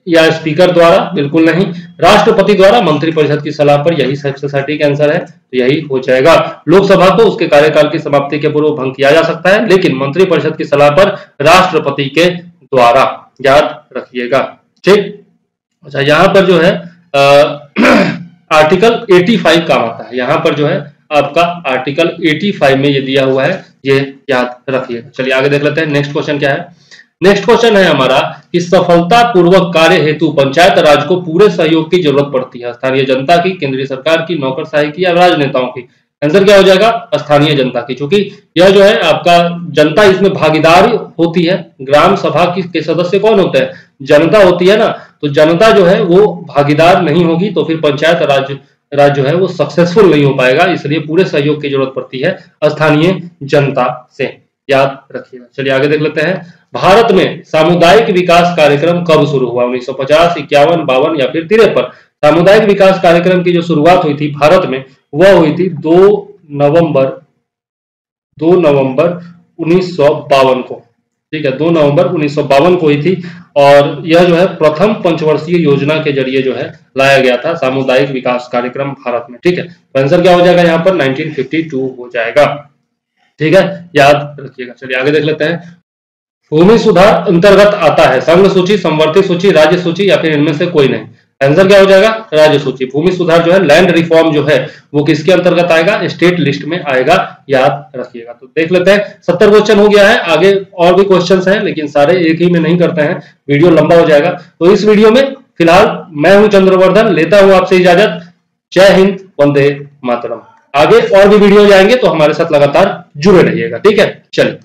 B: या स्पीकर द्वारा बिल्कुल नहीं, राष्ट्रपति द्वारा मंत्रिपरिषद की सलाह पर, यही सबसे सटीक आंसर है, तो यही हो जाएगा। लोकसभा को उसके कार्यकाल की समाप्ति के पूर्व भंग किया जा सकता है, लेकिन मंत्रिपरिषद की सलाह पर राष्ट्रपति के द्वारा, याद रखिएगा, ठीक। अच्छा, यहाँ पर जो है आर्टिकल 85 काम आता है, यहाँ पर जो है आपका आर्टिकल 85 में ये दिया हुआ है, ये याद रखिएगा। चलिए आगे देख लेते हैं। नेक्स्ट क्वेश्चन क्या है? नेक्स्ट क्वेश्चन है हमारा कि सफलता पूर्वक कार्य हेतु पंचायत राज को पूरे सहयोग की जरूरत पड़ती है, स्थानीय जनता की, केंद्रीय सरकार की, नौकरशाही की, या राजनेताओं की? आंसर क्या हो जाएगा? स्थानीय जनता की, क्योंकि यह जो है आपका जनता इसमें भागीदार होती है। ग्राम सभा के सदस्य कौन होते हैं? जनता होती है ना, तो जनता जो है वो भागीदार नहीं होगी तो फिर पंचायत राज जो है वो सक्सेसफुल नहीं हो पाएगा, इसलिए पूरे सहयोग की जरूरत पड़ती है स्थानीय जनता से, याद रखिएगा। चलिए आगे देख लेते हैं। भारत में सामुदायिक विकास कार्यक्रम कब शुरू हुआ? 1950, 51, 52 या फिर 53? सामुदायिक विकास कार्यक्रम की जो शुरुआत हुई थी भारत में, वह हुई थी 2 नवंबर 1952 को, ठीक है, 2 नवंबर 1952 को हुई थी। और यह जो है प्रथम पंचवर्षीय योजना के जरिए जो है लाया गया था सामुदायिक विकास कार्यक्रम भारत में, ठीक है। तो आंसर क्या हो जाएगा यहाँ पर? 1952 हो जाएगा, ठीक है, याद रखिएगा। चलिए आगे देख लेते हैं। भूमि सुधार अंतर्गत आता है संघ सूची, संवर्धित सूची, राज्य सूची, या फिर इनमें से कोई नहीं? आंसर क्या हो जाएगा? राज्य सूची। भूमि सुधार जो है, लैंड रिफॉर्म जो है वो किसके अंतर्गत आएगा? स्टेट लिस्ट में आएगा, याद रखिएगा। तो देख लेते हैं, 70 क्वेश्चन हो गया है, आगे और भी क्वेश्चंस हैं लेकिन सारे एक ही में नहीं करते हैं, वीडियो लंबा हो जाएगा। तो इस वीडियो में फिलहाल मैं हूं चंद्रवर्धन, लेता हूं आपसे इजाजत। जय हिंद, वंदे मातरम। आगे और भी वीडियो जाएंगे तो हमारे साथ लगातार जुड़े रहिएगा, ठीक है। चलिए।